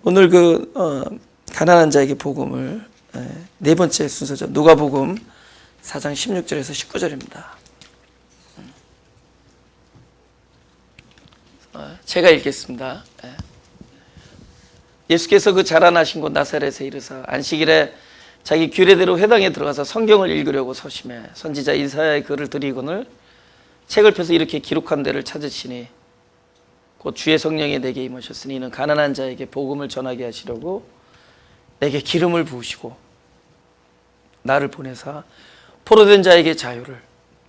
오늘 가난한 자에게 복음을 네 번째 순서죠. 누가복음 4장 16절에서 19절입니다. 제가 읽겠습니다. 예수께서 그 자라나신 곳 나사렛에 이르사 안식일에 자기 규례대로 회당에 들어가서 성경을 읽으려고 서심해 선지자 이사야의 글을 들이거늘 책을 펴서 이렇게 기록한 데를 찾으시니 곧 주의 성령이 내게 임하셨으니 이는 가난한 자에게 복음을 전하게 하시려고 내게 기름을 부으시고 나를 보내사 포로된 자에게 자유를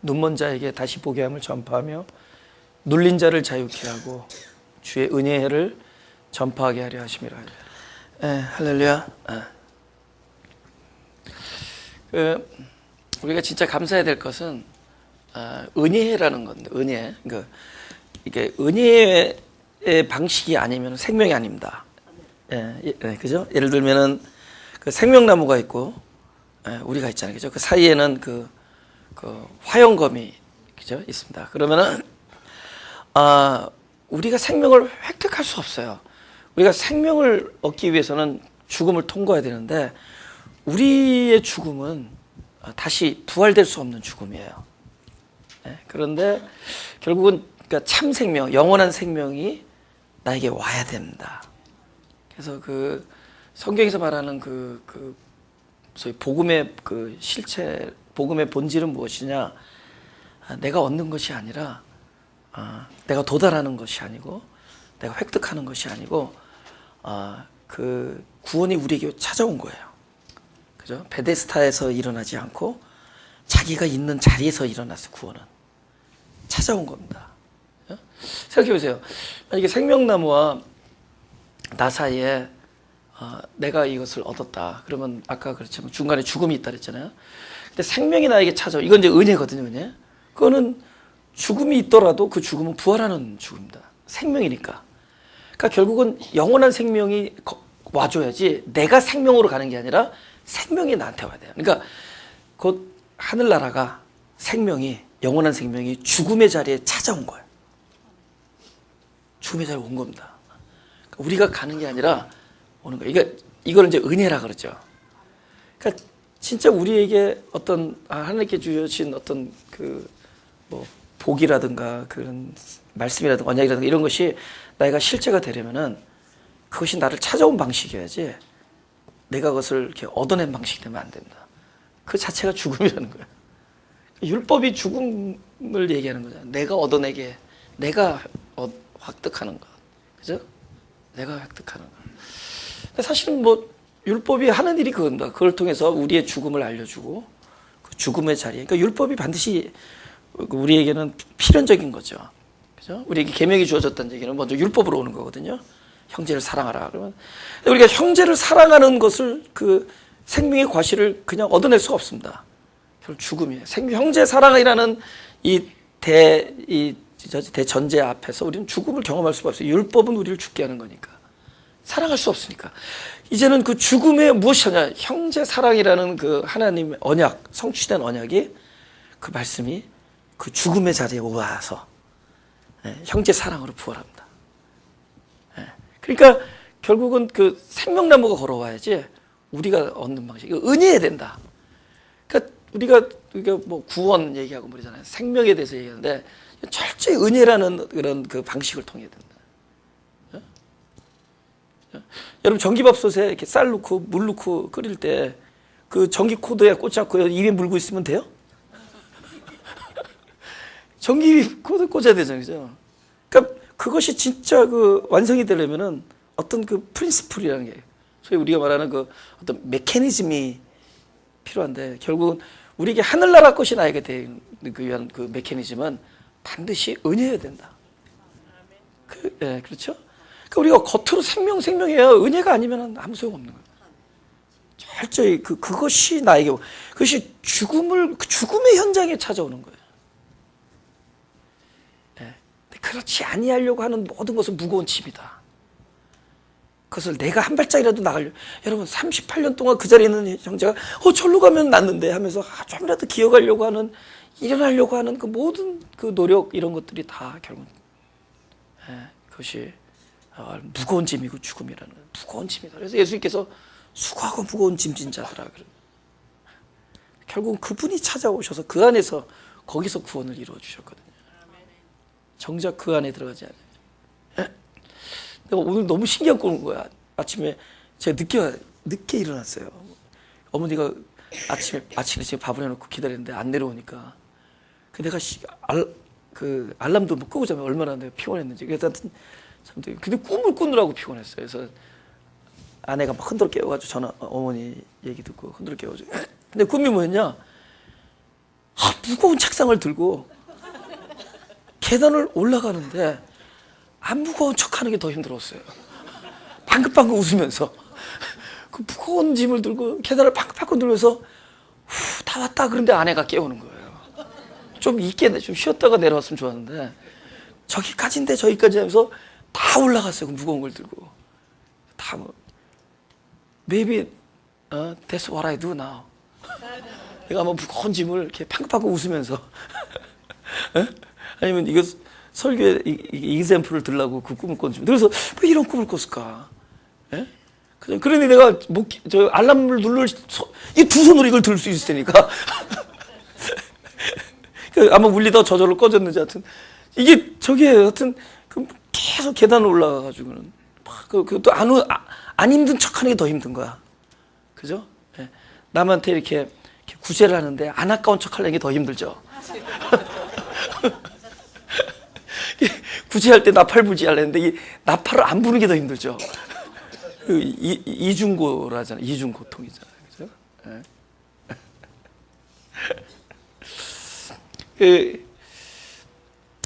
눈먼 자에게 다시 보게 함을 전파하며 눌린 자를 자유케 하고 주의 은혜의 해를 전파하게 하려 하심이라. 할렐루야. 우리가 진짜 감사해야 될 것은 은혜라는 건데, 은혜. 이게 은혜의 방식이 아니면 생명이 아닙니다. 그죠? 예를 들면은 그 생명나무가 있고 우리가 있잖아요, 그죠? 그 사이에는 그 화영검이 그죠? 있습니다. 그러면은 우리가 생명을 획득할 수 없어요. 우리가 생명을 얻기 위해서는 죽음을 통과해야 되는데 우리의 죽음은 다시 부활될 수 없는 죽음이에요. 그런데 결국은 그러니까 참 생명, 영원한 생명이 나에게 와야 됩니다. 그래서 그 성경에서 말하는 소위 복음의 실체, 복음의 본질은 무엇이냐? 내가 얻는 것이 아니라, 내가 도달하는 것이 아니고, 내가 획득하는 것이 아니고, 그 구원이 우리에게 찾아온 거예요. 그죠? 베데스다에서 일어나지 않고 자기가 있는 자리에서 일어나서 구원은 찾아온 겁니다. 생각해 보세요. 만약에 생명나무와 나 사이에 내가 이것을 얻었다. 그러면 아까 그렇지만 중간에 죽음이 있다 그랬잖아요. 근데 생명이 나에게 찾아와. 이건 이제 은혜거든요, 은혜. 그거는 죽음이 있더라도 그 죽음은 부활하는 죽음입니다. 생명이니까. 그러니까 결국은 영원한 생명이 와줘야지 내가 생명으로 가는 게 아니라 생명이 나한테 와야 돼요. 그러니까 곧 하늘나라가 생명이, 영원한 생명이 죽음의 자리에 찾아온 거예요. 죽음의 자리에 온 겁니다. 그러니까 우리가 가는 게 아니라 오는 거예요. 이걸 이제 은혜라 그러죠. 그러니까 진짜 우리에게 어떤 하나님께 주신 어떤 복이라든가 그런 말씀이라든가 언약이라든가 이런 것이 내가 실제가 되려면은 그것이 나를 찾아온 방식이어야지 내가 그것을 이렇게 얻어낸 방식이 되면 안 됩니다. 그 자체가 죽음이라는 거예요. 율법이 죽음을 얘기하는 거잖아요. 내가 얻어내게, 내가 획득하는 것. 그죠? 내가 획득하는 것. 사실은 율법이 하는 일이 그겁니다. 그걸 통해서 우리의 죽음을 알려주고, 그 죽음의 자리에. 그러니까 율법이 반드시 우리에게는 필연적인 거죠. 그죠? 우리에게 계명이 주어졌다는 얘기는 먼저 율법으로 오는 거거든요. 형제를 사랑하라. 그러면 우리가 형제를 사랑하는 것을 그 생명의 과실을 그냥 얻어낼 수가 없습니다. 결국 죽음이에요. 형제 사랑이라는 이 대전제 앞에서 우리는 죽음을 경험할 수가 없어요. 율법은 우리를 죽게 하는 거니까. 사랑할 수 없으니까. 이제는 그 죽음에 무엇이냐? 형제 사랑이라는 그 하나님의 언약, 성취된 언약이 그 말씀이 그 죽음의 자리에 와서 형제 사랑으로 부활합니다. 그러니까 결국은 그 생명나무가 걸어와야지 우리가 얻는 방식이 은혜해야 된다. 그러니까 우리가 구원 얘기하고 그러잖아요. 생명에 대해서 얘기하는데 철저히 은혜라는 그런 그 방식을 통해야 된다. 여러분 전기밥솥에 이렇게 쌀 넣고 물 넣고 끓일 때 그 전기 코드에 꽂아갖고 입에 물고 있으면 돼요? 전기 코드 꽂아야 되잖아요, 그죠? 그러니까 그것이 진짜 완성이 되려면은 어떤 프린시플이라는 게, 소위 우리가 말하는 어떤 메커니즘이 필요한데, 결국은 우리에게 하늘나라 것이 나에게 되기 위한 그 메커니즘은 반드시 은혜여야 된다. 그렇죠? 그러니까 우리가 겉으로 생명해야 은혜가 아니면 아무 소용 없는 거예요. 철저히 그것이 나에게, 그것이 죽음의 현장에 찾아오는 거예요. 그렇지 아니하려고 하는 모든 것은 무거운 짐이다. 그것을 내가 한 발짝이라도 나가려고. 여러분 38년 동안 그 자리에 있는 형제가 절로 가면 낫는데 하면서 좀이라도 기어가려고 하는, 일어나려고 하는 그 모든 그 노력, 이런 것들이 다 결국 그것이 무거운 짐이고 죽음이라는 무거운 짐이다. 그래서 예수님께서 수고하고 무거운 짐진 자들아. 결국은 그분이 찾아오셔서 그 안에서 거기서 구원을 이루어 주셨거든요. 정작 그 안에 들어가지 않아요. 내가 오늘 너무 신기한 꼴인 거야. 아침에 제가 늦게 일어났어요. 어머니가 아침에 지금 밥을 해놓고 기다리는데 안 내려오니까 내가 알람도 못 끄고 자면 얼마나 내가 피곤했는지. 그래서 근데 꿈을 꾸느라고 피곤했어요. 그래서 아내가 막 흔들어 깨워가지고 어머니 얘기 듣고 흔들어 깨워가지고. 근데 꿈이 뭐였냐? 무거운 책상을 들고 계단을 올라가는데 안 무거운 척하는 게 더 힘들었어요. 방긋방긋 웃으면서 그 무거운 짐을 들고 계단을 방긋방긋 들면서 다 왔다. 그런데 아내가 깨우는 거예요. 좀 쉬었다가 내려왔으면 좋았는데 저기까지 하면서 다 올라갔어요. 그 무거운 걸 들고 다 maybe that's what I do now. 내가 아마 무거운 짐을 이렇게 팡팡 웃으면서 아니면 이거 설교에 이샘플을 들라고 그 꿈을 꿨지. 그래서 왜 이런 꿈을 꿨을까? 그러니 내가 알람을 이 두 손으로 이걸 들 수 있을 테니까 아마 울리다 저절로 꺼졌는지 하여튼 이게 하여튼 계속 계단을 올라가가지고는 또 안 힘든 척하는 게 더 힘든 거야. 그죠? 남한테 이렇게 구제를 하는데 안 아까운 척하려는 게 더 힘들죠. 구제할 때 나팔 불지 하려는데 이 나팔을 안 부는 게 더 힘들죠. 이중고라잖아. 이중고통이잖아요. 그죠?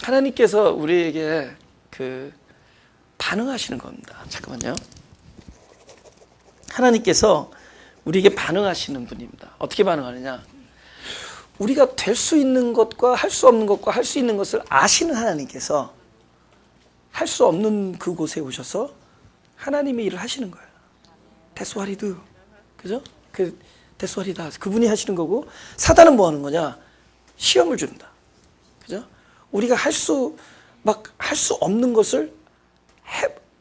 하나님께서 우리에게 반응하시는 겁니다. 잠깐만요. 하나님께서 우리에게 반응하시는 분입니다. 어떻게 반응하느냐? 우리가 될 수 있는 것과 할 수 없는 것과 할 수 있는 것을 아시는 하나님께서 할 수 없는 그곳에 오셔서 하나님의 일을 하시는 거예요. That's what he do. 그죠? That's what he does. 그분이 하시는 거고, 사단은 뭐 하는 거냐? 시험을 준다. 그죠? 우리가 할 수 없는 것을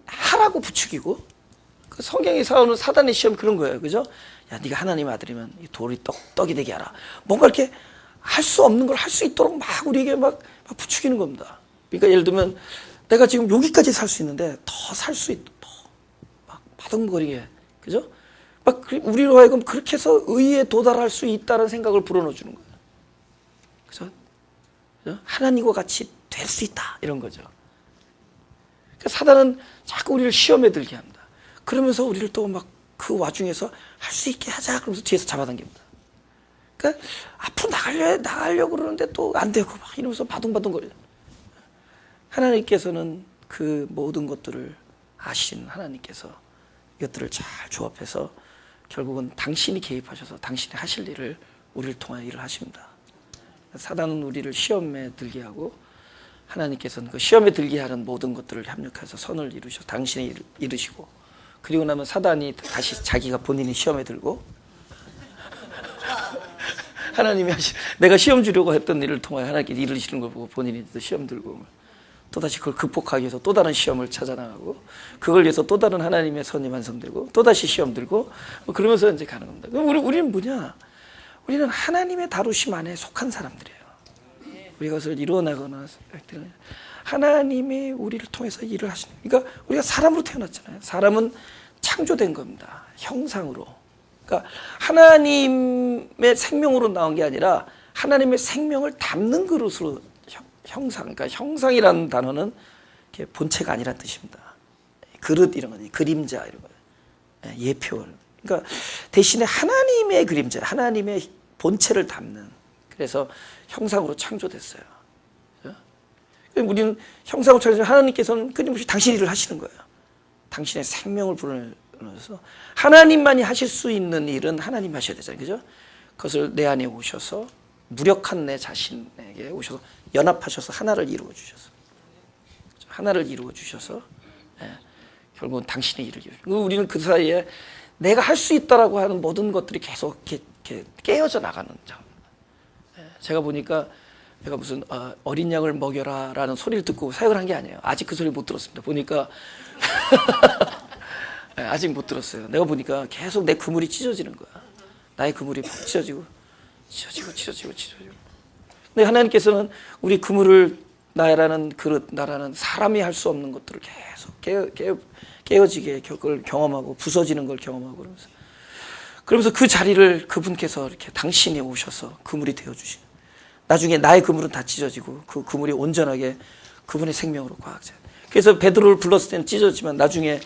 하라고 부추기고, 그 성경이 사오는 사단의 시험 그런 거예요. 그죠? 야, 네가 하나님 아들이면 이 돌이 떡이 되게 하라. 뭔가 이렇게 할 수 없는 걸 할 수 있도록 막 우리에게 막 부추기는 겁니다. 그러니까 예를 들면 내가 지금 여기까지 살 수 있는데 더 살 수 있도록 막 바둥거리게. 그죠? 막 우리로 하여금 그렇게 해서 의에 도달할 수 있다는 생각을 불어넣어 주는 거예요. 그죠? 하나님과 같이 될 수 있다. 이런 거죠. 그러니까 사단은 자꾸 우리를 시험에 들게 합니다. 그러면서 우리를 또 막 그 와중에서 할 수 있게 하자. 그러면서 뒤에서 잡아당깁니다. 그러니까 앞으로 나가려고 그러는데 또 안 되고 막 이러면서 바둥바둥거려요. 하나님께서는 그 모든 것들을 아시는 하나님께서 이것들을 잘 조합해서 결국은 당신이 개입하셔서 당신이 하실 일을 우리를 통하여 일을 하십니다. 사단은 우리를 시험에 들게 하고 하나님께서는 그 시험에 들게 하는 모든 것들을 협력해서 선을 이루셔서 당신이 이루시고, 그리고 나면 사단이 다시 자기가 본인이 시험에 들고 하나님이 내가 시험 주려고 했던 일을 통하여 하나님께 이루시는 걸 보고 본인이 또 시험 들고 또다시 그걸 극복하기 위해서 또 다른 시험을 찾아나가고, 그걸 위해서 또 다른 하나님의 선이 완성되고 또다시 시험 들고 그러면서 이제 가는 겁니다. 그럼 우리는 뭐냐? 우리는 하나님의 다루심 안에 속한 사람들이에요. 우리가 그것을 이루어나거나 하나님이 우리를 통해서 일을 하시는, 그러니까 우리가 사람으로 태어났잖아요. 사람은 창조된 겁니다. 형상으로. 그러니까 하나님의 생명으로 나온 게 아니라 하나님의 생명을 담는 그릇으로 형상. 그러니까 형상이라는 단어는 본체가 아니란 뜻입니다. 그릇 이런 거지, 그림자 이런 거, 예표. 그러니까 대신에 하나님의 그림자, 하나님의 본체를 담는. 그래서 형상으로 창조됐어요. 우리는 형상으로 창조된 하나님께서는 끊임없이 당신 일을 하시는 거예요. 당신의 생명을 불어넣어서 하나님만이 하실 수 있는 일은 하나님 하셔야 되잖아요. 그죠? 그것을 내 안에 오셔서 무력한 내 자신에게 오셔서 연합하셔서 하나를 이루어 주셔서 결국은 당신의 일을 이루어주고, 우리는 그 사이에 내가 할 수 있다라고 하는 모든 것들이 계속 이렇게 깨어져 나가는 점. 제가 보니까 내가 무슨 어린 양을 먹여라라는 소리를 듣고 사역을 한 게 아니에요. 아직 그 소리를 못 들었습니다. 보니까 네, 아직 못 들었어요. 내가 보니까 계속 내 그물이 찢어지는 거야. 나의 그물이 찢어지고. 근데 하나님께서는 우리 그물을 나라는 그릇, 나라는 사람이 할 수 없는 것들을 계속 깨어지게 그걸 경험하고 부서지는 걸 경험하고 그러면서 그 자리를 그분께서 이렇게 당신이 오셔서 그물이 되어주시는. 나중에 나의 그물은 다 찢어지고 그 그물이 온전하게 그분의 생명으로 과학자. 그래서 베드로를 불렀을 때는 찢어지만 나중에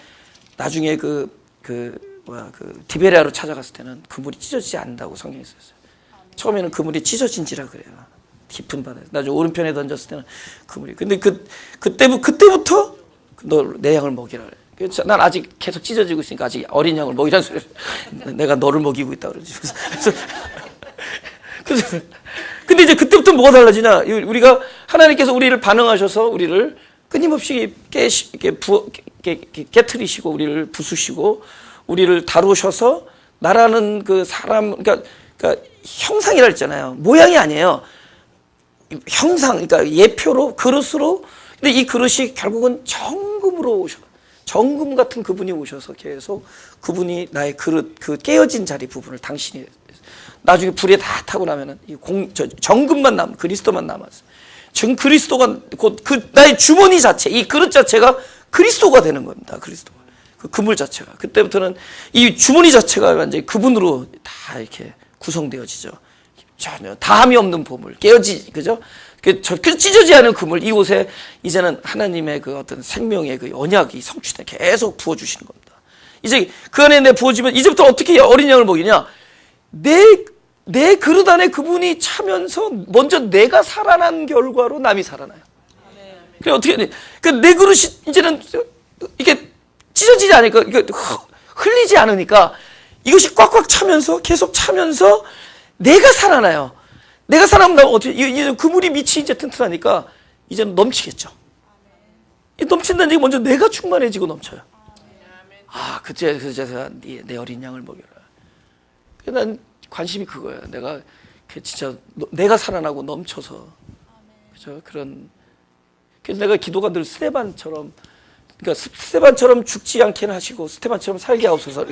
디베레아로 찾아갔을 때는 그물이 찢어지지 않는다고 성경에 썼어요. 처음에는 그물이 찢어진지라 그래요. 깊은 바다에. 나중에 오른편에 던졌을 때는 그물이. 근데 그때부터 너 내 양을 먹이라 그래. 그래서 난 아직 계속 찢어지고 있으니까 아직 어린 양을 먹이라는 소리를 내가 너를 먹이고 있다 그러지. 그래서 근데 이제 그때부터 뭐가 달라지냐? 우리가 하나님께서 우리를 반응하셔서 우리를 끊임없이 깨트리시고 우리를 부수시고 우리를 다루셔서 나라는 그 사람 그러니까 형상이라 했잖아요. 모양이 아니에요. 형상 그러니까 예표로 그릇으로. 근데 이 그릇이 결국은 정금으로 오셔. 정금 같은 그분이 오셔서 계속 그분이 나의 그릇 그 깨어진 자리 부분을 당신이 나중에 불에 다 타고 나면은 정금만 그리스도만 남았어. 지금 그리스도가 곧 나의 주머니 자체, 이 그릇 자체가 그리스도가 되는 겁니다. 그리스도가 그 그물 자체가 그때부터는 이 주머니 자체가 완전히 그분으로 다 이렇게 구성되어지죠. 전혀 다함이 없는 보물, 그죠? 그 찢어지지 않은 그물 이곳에 이제는 하나님의 그 어떤 생명의 그 언약이 성취돼 계속 부어주시는 겁니다. 이제 그 안에 내 부어지면 이제부터 어떻게 어린 양을 먹이냐? 내 그릇 안에 그분이 차면서 먼저 내가 살아난 결과로 남이 살아나요. 그래 어떻게 해? 내 그릇이 이제는 이게 찢어지지 않으니까 이게 흘리지 않으니까 이것이 꽉꽉 차면서 계속 차면서 내가 살아나요. 내가 살아나면 어떻게 이제 그물이 밑이 이제 튼튼하니까 이제는 넘치겠죠. 넘친다는 얘기 먼저 내가 충만해지고 넘쳐요. 그제서 내 어린 양을 먹여라. 난 관심이 그거예요. 내가 진짜 내가 살아나고 넘쳐서 그죠 그런. 그래서 내가 기도가 늘 스테반처럼 그러니까 스테반처럼 죽지 않게 하시고 스테반처럼 살게 하옵소서.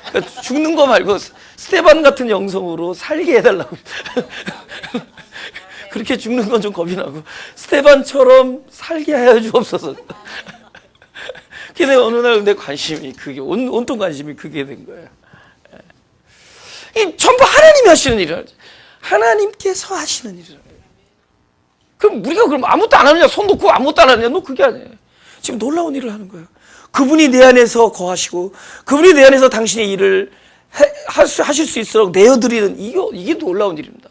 그러니까 죽는 거 말고 스테반 같은 영성으로 살게 해달라고. 그렇게 죽는 건 좀 겁이 나고 스테반처럼 살게 하여 주옵소서. 그래서 어느 날 내 관심이 그게 온통 관심이 그게 된 거예요. 이 전부 하나님이 하시는 일이라. 하나님께서 하시는 일이라. 그럼 우리가 그럼 아무것도 안 하느냐? 손 놓고 아무것도 안 하느냐? 너 그게 아니에요. 지금 놀라운 일을 하는 거예요. 그분이 내 안에서 거하시고 그분이 내 안에서 당신의 일을 하실 수 있도록 내어드리는 이게 놀라운 일입니다.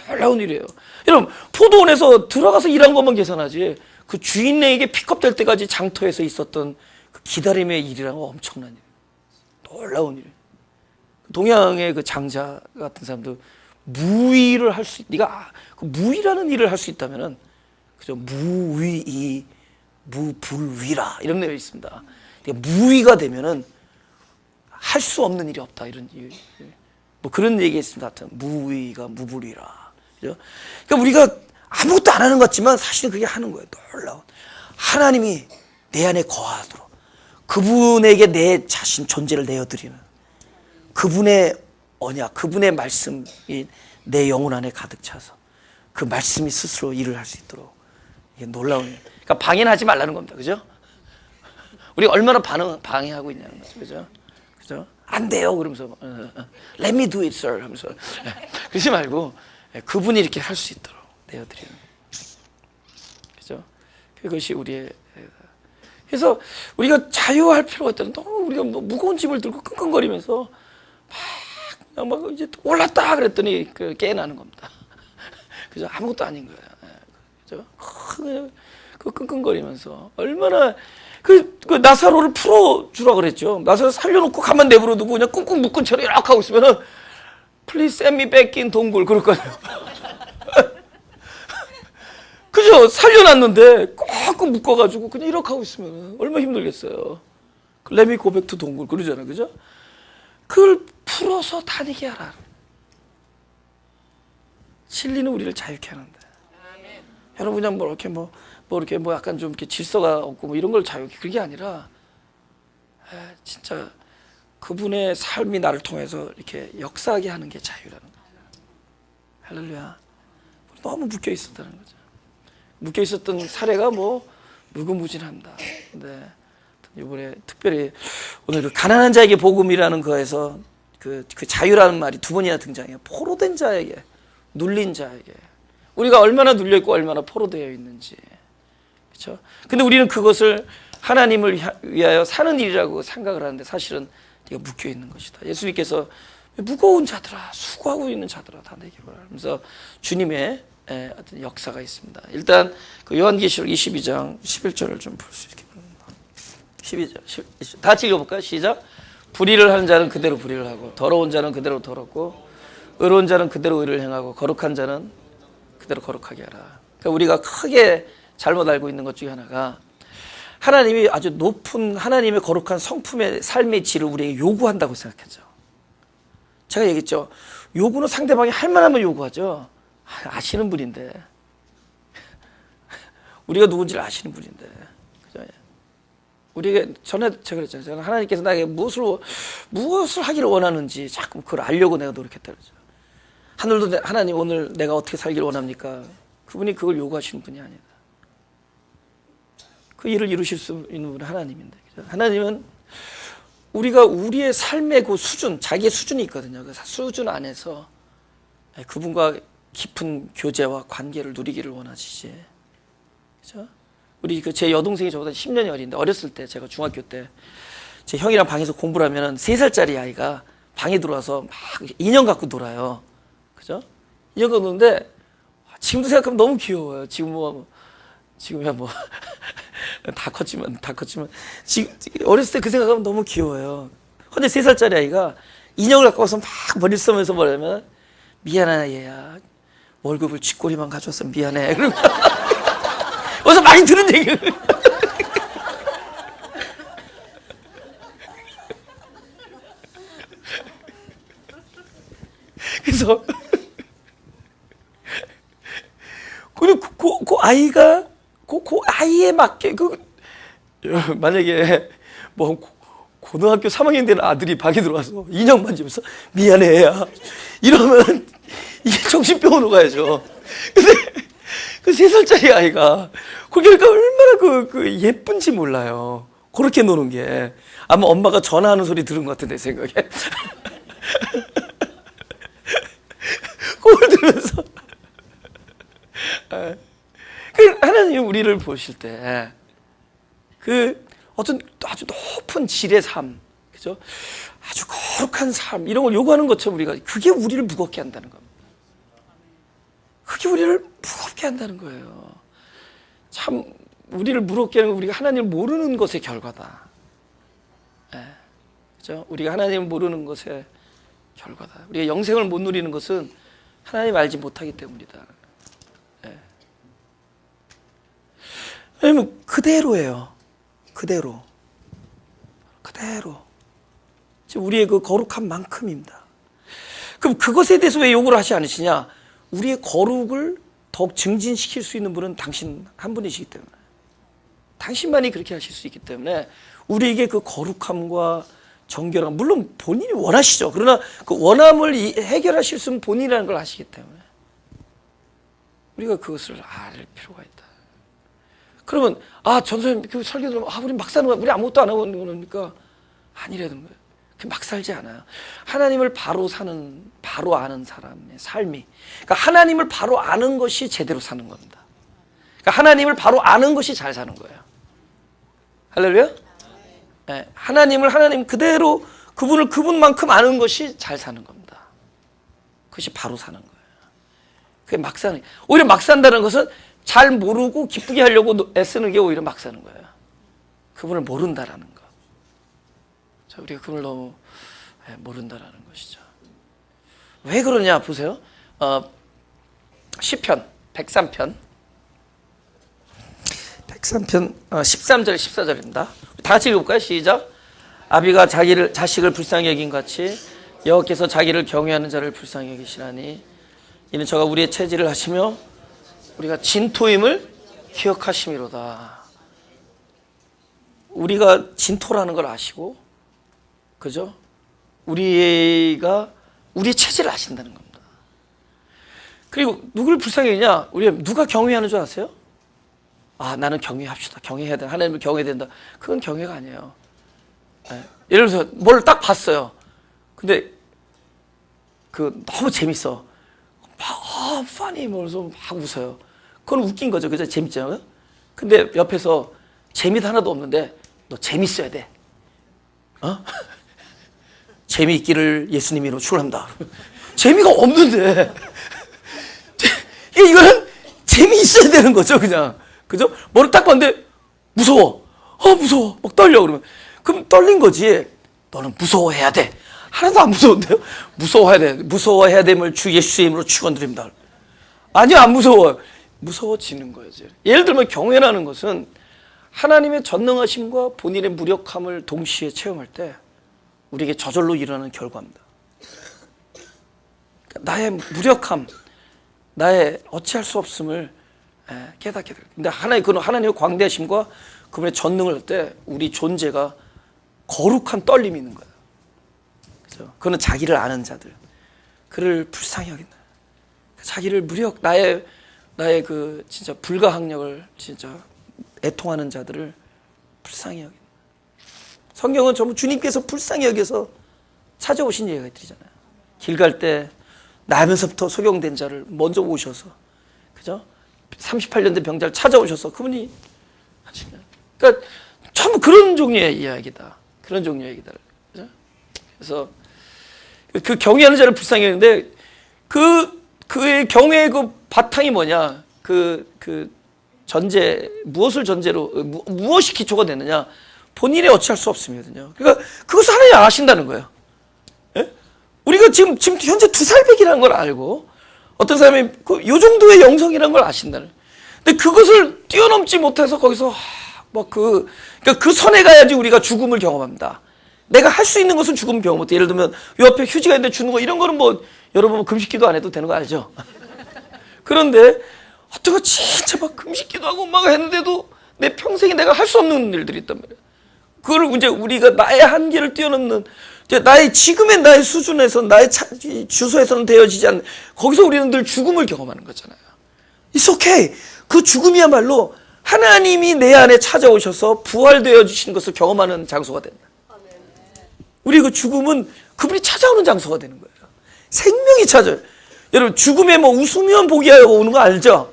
놀라운 일이에요. 여러분 포도원에서 들어가서 일한 것만 계산하지 그 주인에게 픽업될 때까지 장터에서 있었던 그 기다림의 일이라는 건 엄청난 일이에요. 놀라운 일이에요. 동양의 그 장자 같은 사람도 무위를 할 수, 네가 그 무위라는 일을 할 수 있다면은 그죠 무위이 무불위라 이런 내용이 있습니다. 무위가 되면은 할 수 없는 일이 없다 이런 뭐 그런 얘기 있습니다. 하여튼 무위가 무불위라. 그죠? 그러니까 우리가 아무것도 안 하는 것 같지만 사실은 그게 하는 거예요. 놀라운 하나님이 내 안에 거하도록 그분에게 내 자신 존재를 내어드리는 그분의 언약, 그분의 말씀이 내 영혼 안에 가득 차서 그 말씀이 스스로 일을 할 수 있도록 이게 놀라운 일. 그러니까 방해하지 말라는 겁니다. 그죠? 우리가 얼마나 방해하고 있냐는 거죠. 그죠? 그죠? 안 돼요. 그러면서 Let me do it, sir. 하면서 그러지 말고 그분이 이렇게 할 수 있도록 내어드리는. 그죠? 그것이 우리의. 그래서 우리가 자유할 필요가 있다는 너무 우리가 무거운 짐을 들고 끙끙거리면서 막 이제 올랐다 그랬더니 깨어나는 겁니다. 그죠? 아무것도 아닌 거예요. 그죠? 그 끙끙거리면서 얼마나 그 나사로를 풀어주라 그랬죠. 나사로 살려놓고 가만 내버려두고 그냥 꾹꾹 묶은 채로 이렇게 하고 있으면은 Please send me back in 동굴 그럴 거예요. 그죠? 살려놨는데 꽉꽉 묶어가지고 그냥 이렇게 하고 있으면 얼마나 힘들겠어요. Let me go back to 동굴 그러잖아요. 그죠? 그걸 풀어서 다니게 하라. 진리는 우리를 자유케 하는데. 여러분 그냥 이렇게 약간 좀 이렇게 질서가 없고 뭐 이런 걸 자유케, 그게 아니라 진짜 그분의 삶이 나를 통해서 이렇게 역사하게 하는 게 자유라는 거예요. 할렐루야. 너무 묶여 있었다는 거죠. 묶여 있었던 사례가 뭐 무궁무진합니다. 근데 이번에 특별히 오늘 그 가난한 자에게 복음이라는 거에서 그 자유라는 말이 두 번이나 등장해요. 포로된 자에게, 눌린 자에게. 우리가 얼마나 눌려 있고 얼마나 포로되어 있는지. 그렇죠? 근데 우리는 그것을 하나님을 위하여 사는 일이라고 생각을 하는데 사실은 네가 묶여 있는 것이다. 예수님께서 무거운 자들아, 수고하고 있는 자들아, 다 내게로 오라 하면서 주님의 어떤 역사가 있습니다. 일단 그 요한계시록 22장 11절을 좀 볼 수 있게. 12절, 다 같이 읽어볼까요? 시작. 불의를 하는 자는 그대로 불의를 하고, 더러운 자는 그대로 더럽고, 의로운 자는 그대로 의를 행하고, 거룩한 자는 그대로 거룩하게 하라. 그러니까 우리가 크게 잘못 알고 있는 것 중에 하나가, 하나님이 아주 높은 하나님의 거룩한 성품의 삶의 질을 우리에게 요구한다고 생각했죠. 제가 얘기했죠. 요구는 상대방이 할 만하면 요구하죠. 아시는 분인데, 우리가 누군지를 아시는 분인데, 그죠? 우리가 전에 제가 그랬잖아요. 저는 하나님께서 나에게 무엇을 하기를 원하는지 자꾸 그걸 알려고 내가 노력했다 그러죠. 하늘도 하나님 오늘 내가 어떻게 살기를 원합니까? 그분이 그걸 요구하시는 분이 아니다. 그 일을 이루실 수 있는 분은 하나님인데, 그죠? 하나님은 우리가 우리의 삶의 그 수준, 자기의 수준이 있거든요. 그 수준 안에서 그분과 깊은 교제와 관계를 누리기를 원하시지. 그죠? 우리 제 여동생이 저보다 10년이 어린데, 어렸을 때 제가 중학교 때 제 형이랑 방에서 공부를 하면 3살짜리 아이가 방에 들어와서 막 인형 갖고 놀아요. 그죠? 인형 갖고 노는데 지금도 생각하면 너무 귀여워요. 지금이야 다 컸지만 지금 어렸을 때 그 생각하면 너무 귀여워요. 근데 3살짜리 아이가 인형을 갖고 와서 막 머리를 쓰면서 뭐냐면, 미안하다 얘야, 월급을 쥐꼬리만 가져왔어 미안해. 그러면 어디서 많이 들은 얘기. 그래서 그 아이가 그 아이에 맞게 만약에 뭐 고등학교 3학년 되는 아들이 방에 들어와서 인형 만지면서 미안해 애야 이러면 이게 정신병원으로 가야죠. 근데 그 3살짜리 아이가 그러니까 얼마나 그 예쁜지 몰라요. 그렇게 노는 게 아마 엄마가 전화하는 소리 들은 것 같은데 생각에. 그걸 들으면서 하나님이 우리를 보실 때 그 어떤 아주 높은 질의 삶, 그죠? 아주 거룩한 삶 이런 걸 요구하는 것처럼 우리가 그게 우리를 무겁게 한다는 겁니다. 그게 우리를 무겁게 한다는 거예요. 참 우리를 무겁게 하는 건 우리가 하나님을 모르는 것의 결과다. 그죠? 우리가 하나님을 모르는 것의 결과다. 우리가 영생을 못 누리는 것은 하나님 알지 못하기 때문이다. 왜냐면 그대로예요. 그대로. 우리의 그 거룩한 만큼입니다. 그럼 그것에 대해서 왜 요구를 하지 않으시냐? 우리의 거룩을 더욱 증진시킬 수 있는 분은 당신 한 분이시기 때문에, 당신만이 그렇게 하실 수 있기 때문에 우리에게 그 거룩함과 정결함, 물론 본인이 원하시죠. 그러나 그 원함을 해결하실 수 있는 본인이라는 걸 아시기 때문에 우리가 그것을 알 필요가 있다. 그러면 전선생님 그 설교 들으면 우리 막 사는 거야, 우리 아무것도 안 하고 있는 겁니까? 아니라는 거예요. 막 살지 않아요. 하나님을 바로 아는 사람의 삶이, 그러니까 하나님을 바로 아는 것이 제대로 사는 겁니다. 그러니까 하나님을 바로 아는 것이 잘 사는 거예요. 할렐루야? 네, 하나님 그대로 그분을 그분만큼 아는 것이 잘 사는 겁니다. 그것이 바로 사는 거예요. 그게 막 사는, 오히려 막 산다는 것은 잘 모르고 기쁘게 하려고 애쓰는 게 오히려 막 사는 거예요. 그분을 모른다라는 거. 자, 우리가 그분을 너무 모른다라는 것이죠. 왜 그러냐 보세요. 시편 103편 13절 14절입니다. 다 같이 읽어볼까요? 시작. 아비가 자식을 불쌍히 여긴 같이 여호와께서 자기를 경외하는 자를 불쌍히 여기시나니 이는 저가 우리의 체질을 하시며 우리가 진토임을 기억하심이로다. 우리가 진토라는 걸 아시고, 그죠? 우리의 체질을 아신다는 겁니다. 그리고 누구를 불쌍히 여기냐? 우리가 누가 경외하는 줄 아세요? 아, 나는 경외합시다. 경외해야 된다. 하나님을 경외해야 된다. 그건 경외가 아니에요. 네. 예를 들어서 뭘 딱 봤어요. 근데 너무 재밌어. 막 funny 뭐래서 막 웃어요. 그건 웃긴 거죠. 그죠? 재밌잖아요. 근데 옆에서 재미도 하나도 없는데 너 재밌어야 돼. 재미있기를 예수님으로 축원합니다. 재미가 없는데 이거는 재미있어야 되는 거죠. 그냥. 그죠? 머리 딱 봤는데 무서워. 무서워. 막 떨려. 그럼 떨린 거지. 너는 무서워해야 돼. 하나도 안 무서운데요? 무서워해야 돼. 무서워해야 됨을 주 예수의 이름으로 축원드립니다. 아니요, 안 무서워요. 무서워지는 거예요. 예를 들면 경외라는 것은 하나님의 전능하심과 본인의 무력함을 동시에 체험할 때 우리에게 저절로 일어나는 결과입니다. 나의 무력함, 나의 어찌할 수 없음을 깨닫게 돼요. 근데 하나님의 광대하심과 그분의 전능을 할 때 우리 존재가 거룩한 떨림이 있는 거예요. 그죠? 그거는 자기를 아는 자들, 그를 불쌍히 여긴다. 자기를 나의 그 진짜 불가항력을 진짜 애통하는 자들을 불쌍히 여긴다. 성경은 전부 주님께서 불쌍히 여겨서 찾아오신 얘기들이잖아요. 길 갈 때 나면서부터 소경된 자를 먼저 오셔서, 그죠? 38년 된 병자를 찾아오셔서 그분이 하시는. 그러니까 전부 그런 종류의 이야기다. 그런 종류의 얘기다. 그죠? 그래서 그 경외하는 자를 불쌍히 여기는데 그의 경외의 그 바탕이 뭐냐? 무엇을 전제로, 무엇이 기초가 되느냐? 본인이 어찌할 수 없음이거든요. 그러니까 그것을 하나님 아신다는 거예요. 예? 우리가 지금 현재 2살배기라는 걸 알고, 어떤 사람이 요 정도의 영성이라는 걸 아신다는 거예요. 근데 그것을 뛰어넘지 못해서 거기서 그러니까 그 선에 가야지 우리가 죽음을 경험합니다. 내가 할 수 있는 것은 죽음을 경험 못해. 예를 들면 요 앞에 휴지가 있는데 주는 거, 이런 거는 뭐 여러분 금식기도 안 해도 되는 거 알죠? 그런데 어떤 거 진짜 막 금식기도 하고 막 했는데도 내 평생에 내가 할 수 없는 일들이 있단 말이에요. 그걸 이제 우리가 나의 한계를 뛰어넘는, 지금의 나의 수준에서, 나의 주소에서는 되어지지 않는, 거기서 우리는 늘 죽음을 경험하는 거잖아요. It's okay. 그 죽음이야말로 하나님이 내 안에 찾아오셔서 부활되어 주시는 것을 경험하는 장소가 된다. 우리 그 죽음은 그분이 찾아오는 장소가 되는 거예요. 생명이 찾아요. 여러분, 죽음에 뭐 웃으면 복이야 오는 거 알죠?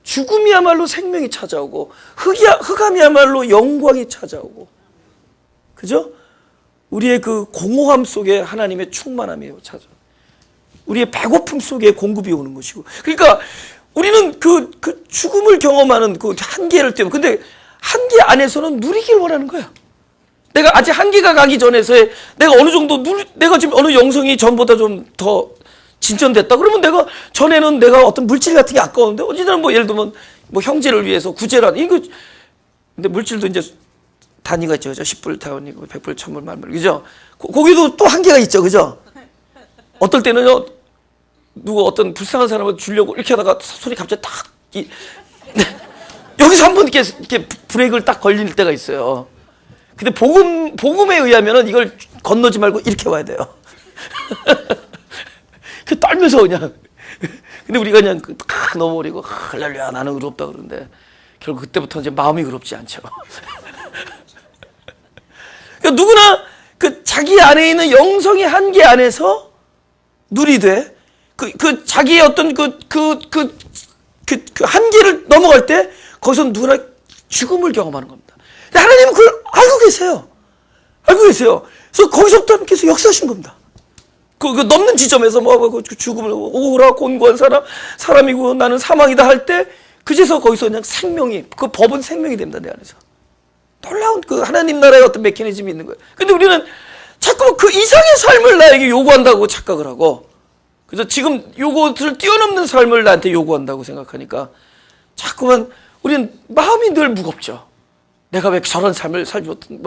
죽음이야말로 생명이 찾아오고, 흑암이야말로 영광이 찾아오고, 그죠? 우리의 그 공허함 속에 하나님의 충만함이 찾아요. 우리의 배고픔 속에 공급이 오는 것이고. 그러니까 우리는 그 죽음을 경험하는 그 한계를 뛰어. 근데 한계 안에서는 누리길 원하는 거야. 내가 아직 한계가 가기 전에서의 내가 어느 정도 내가 지금 어느 영성이 전보다 좀 더 진전됐다. 그러면 전에는 내가 어떤 물질 같은 게 아까웠는데, 어찌나 뭐 예를 들면 뭐 형제를 위해서 구제라는 이거. 근데 물질도 이제 단위가 있죠. 그죠? 10불 단위고 100불, 1000불, 만불. 그죠? 거기도 또 한계가 있죠. 그죠? 어떨 때는요, 어떤 불쌍한 사람을 주려고 이렇게 하다가 손이 갑자기 딱, 여기서 한 번 이렇게 브레이크를 딱 걸릴 때가 있어요. 근데 복음에 의하면은 이걸 건너지 말고 이렇게 와야 돼요. 그 떨면서 그냥. 근데 우리가 그냥 탁 넘어버리고, 할렐루야, 나는 의롭다 그러는데, 결국 그때부터 이제 마음이 의롭지 않죠. 그러니까 누구나 그 자기 안에 있는 영성의 한계 안에서 누리되, 자기의 어떤 그 한계를 넘어갈 때, 거기서 누구나 죽음을 경험하는 겁니다. 근데 하나님은 그걸 알고 계세요. 알고 계세요. 그래서 거기서부터 하나님께서 역사하신 겁니다. 그 넘는 지점에서 죽음을 오라 곤고한 사람이고 나는 사망이다 할 때, 그제서 거기서 그냥 그 법은 생명이 됩니다, 내 안에서. 놀라운 그 하나님 나라의 어떤 메커니즘이 있는 거예요. 근데 우리는 자꾸 그 이상의 삶을 나에게 요구한다고 착각을 하고, 그래서 지금 요것을 뛰어넘는 삶을 나한테 요구한다고 생각하니까 자꾸만 우리는 마음이 늘 무겁죠. 내가 왜 저런 삶을 살지 못한,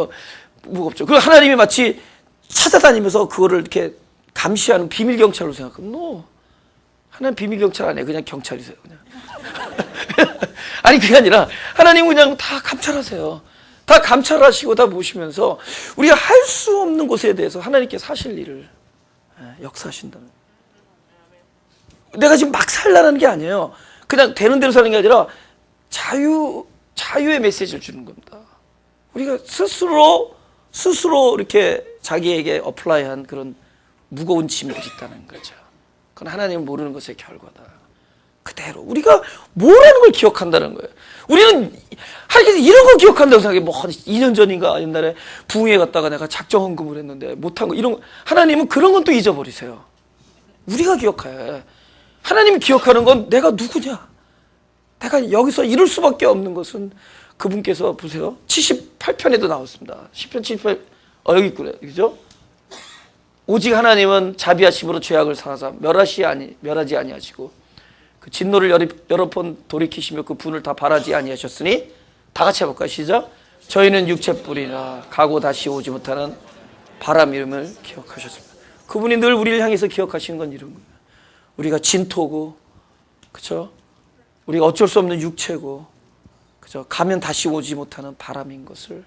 무겁죠. 그리고 하나님이 마치 찾아다니면서 그거를 이렇게 감시하는 비밀 경찰로 생각하면, 하나님 비밀경찰 안 해요. 그냥 경찰이세요. 그냥. 아니 그게 아니라 하나님 그냥 다 감찰하세요. 다 감찰하시고 다 보시면서 우리가 할 수 없는 곳에 대해서 하나님께서 하실 일을 역사하신다는 거예요. 내가 지금 막 살라는 게 아니에요. 그냥 되는 대로 사는 게 아니라 자유의 메시지를 주는 겁니다. 우리가 스스로 이렇게 자기에게 어플라이한 그런 무거운 짐들이 있다는 거죠. 그건 하나님은 모르는 것의 결과다. 그대로 우리가 뭐라는 걸 기억한다는 거예요. 우리는 하나님께서 이런 거 기억한다고 생각해. 뭐 한 2년 전인가 옛날에 부흥회 갔다가 내가 작정 헌금을 했는데 못한 거 이런 거. 하나님은 그런 건 또 잊어버리세요. 우리가 기억해. 하나님이 기억하는 건 내가 누구냐. 내가 여기서 이룰 수밖에 없는 것은 그분께서 보세요. 78편에도 나왔습니다. 10편 78 여기 있구나. 그죠? 오직 하나님은 자비하심으로 죄악을 사하사 멸하지 아니하시고 그 진노를 여러 번 돌이키시며 그 분을 다 바라지 아니하셨으니 다 같이 해볼까요? 시작. 저희는 육체뿐이라 가고 다시 오지 못하는 바람 이름을 기억하셨습니다. 그분이 늘 우리를 향해서 기억하시는 건 이런 거예요. 우리가 진토고, 그렇죠? 우리가 어쩔 수 없는 육체고, 그죠? 가면 다시 오지 못하는 바람인 것을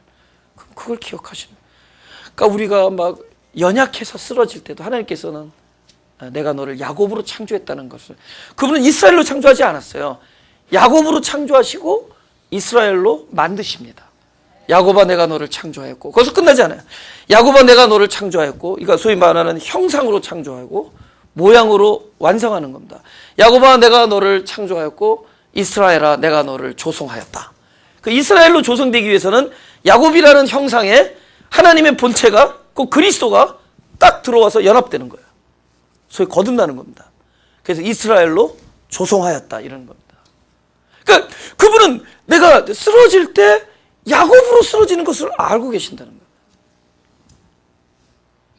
그걸 기억하시는. 그러니까 우리가 막 연약해서 쓰러질 때도 하나님께서는 내가 너를 야곱으로 창조했다는 것을, 그분은 이스라엘로 창조하지 않았어요. 야곱으로 창조하시고 이스라엘로 만드십니다. 야곱아 내가 너를 창조하였고, 거기서 끝나지 않아요. 야곱아 내가 너를 창조하였고, 그러니까 소위 말하는 형상으로 창조하고 모양으로 완성하는 겁니다. 야곱아 내가 너를 창조하였고 이스라엘아 내가 너를 조성하였다. 그 이스라엘로 조성되기 위해서는 야곱이라는 형상에 하나님의 본체가, 그 그리스도가 딱 들어와서 연합되는 거예요. 소위 거듭나는 겁니다. 그래서 이스라엘로 조성하였다 이런 겁니다. 그러니까 그분은 내가 쓰러질 때 야곱으로 쓰러지는 것을 알고 계신다는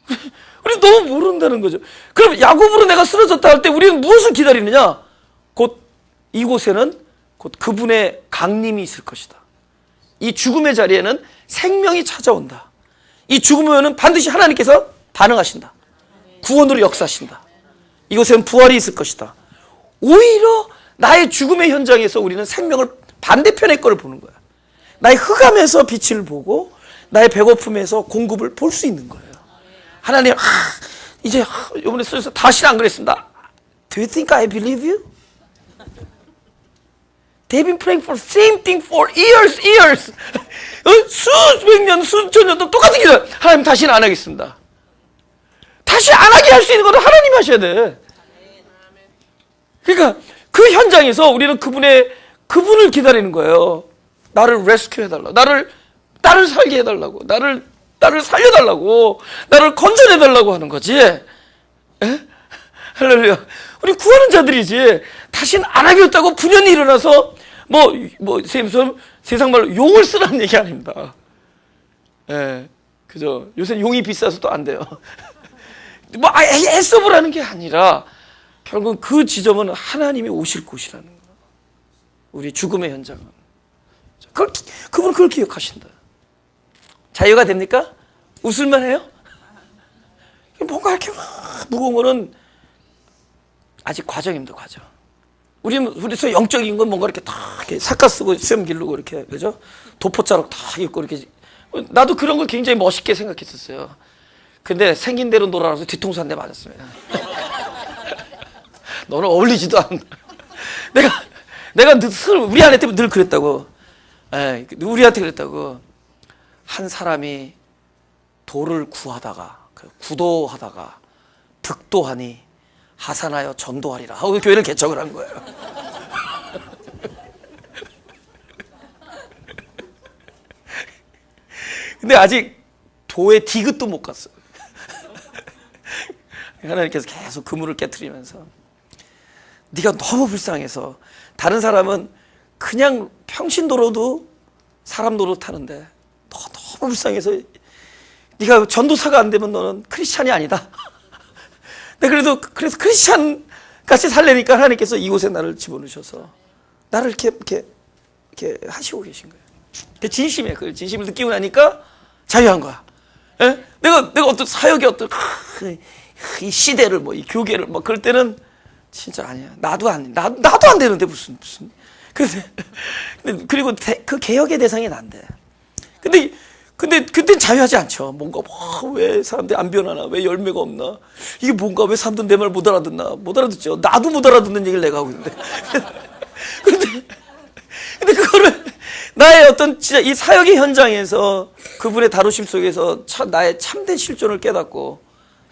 거예요. 우리 너무 모른다는 거죠. 그럼 야곱으로 내가 쓰러졌다 할 때 우리는 무엇을 기다리느냐? 곧 이곳에는 곧 그분의 강림이 있을 것이다. 이 죽음의 자리에는 생명이 찾아온다. 이 죽음에는 반드시 하나님께서 반응하신다. 구원으로 역사하신다. 이곳에는 부활이 있을 것이다. 오히려 나의 죽음의 현장에서 우리는 생명을 반대편의 거를 보는 거야. 나의 흑암에서 빛을 보고 나의 배고픔에서 공급을 볼 수 있는 거예요. 하나님, 이제 이번에 쓰여서 다시는 안 그랬습니다. Do you think I believe you? They've been praying for same thing for years. 수백 년, 수천 년 동안 똑같은 기도. 하나님 다시는 안 하겠습니다. 다시 안 하게 할 수 있는 것도 하나님 하셔야 돼. 그러니까 그 현장에서 우리는 그분을 기다리는 거예요. 나를 레스큐 해달라고, 나를 살게 해달라고, 나를 살려달라고, 나를 건져내달라고 하는 거지. 에? 할렐루야. 우리 구하는 자들이지. 다시는 안 하겠다고 분연히 일어나서 세상 말로 용을 쓰라는 얘기 아닙니다. 예, 그죠. 요새 용이 비싸서 또 안 돼요. 애써보라는 게 아니라 결국은 그 지점은 하나님이 오실 곳이라는 거예요. 우리 죽음의 현장은. 그분은 그걸 기억하신다. 자유가 됩니까? 웃을만 해요? 뭔가 이렇게 무거운 거는 아직 과정입니다, 과정. 우리서 영적인 건 뭔가 이렇게 다 이렇게 삭가 쓰고 수염 기르고 이렇게, 그죠? 도포자로 다 입고 이렇게. 나도 그런 걸 굉장히 멋있게 생각했었어요. 근데 생긴 대로 놀아서 뒤통수 한 대 맞았습니다. 너는 어울리지도 않는다. 내가 우리 아내한테 늘 그랬다고. 우리한테 그랬다고. 한 사람이 도를 구도하다가 득도하니 하산하여 전도하리라 하고 교회를 개척을 한 거예요. 근데 아직 도의 디귿도 못 갔어요. 하나님께서 계속 그물을 깨트리면서 네가 너무 불쌍해서, 다른 사람은 그냥 평신도로도 사람 노릇하는데 너 너무 불쌍해서 네가 전도사가 안 되면 너는 크리스찬이 아니다. 그래서 크리스찬 같이 살려니까 하나님께서 이곳에 나를 집어넣으셔서 나를 이렇게 하시고 계신 거예요. 그 진심이에요. 그 진심을 느끼고 나니까 자유한 거야. 예? 내가 어떤 사역의 어떤 이 시대를 이 교계를 그럴 때는 진짜 아니야. 나도 안 되는데 무슨. 근데 그리고 그 개혁의 대상이 난데. 근데 그땐 자유하지 않죠. 뭔가 왜 사람들이 안 변하나, 왜 열매가 없나, 이게 뭔가, 왜 사람들 내 말 못 알아듣나. 못 알아듣죠. 나도 못 알아듣는 얘기를 내가 하고 있는데. 근데 그거를 나의 어떤 진짜 이 사역의 현장에서 그분의 다루심 속에서 나의 참된 실존을 깨닫고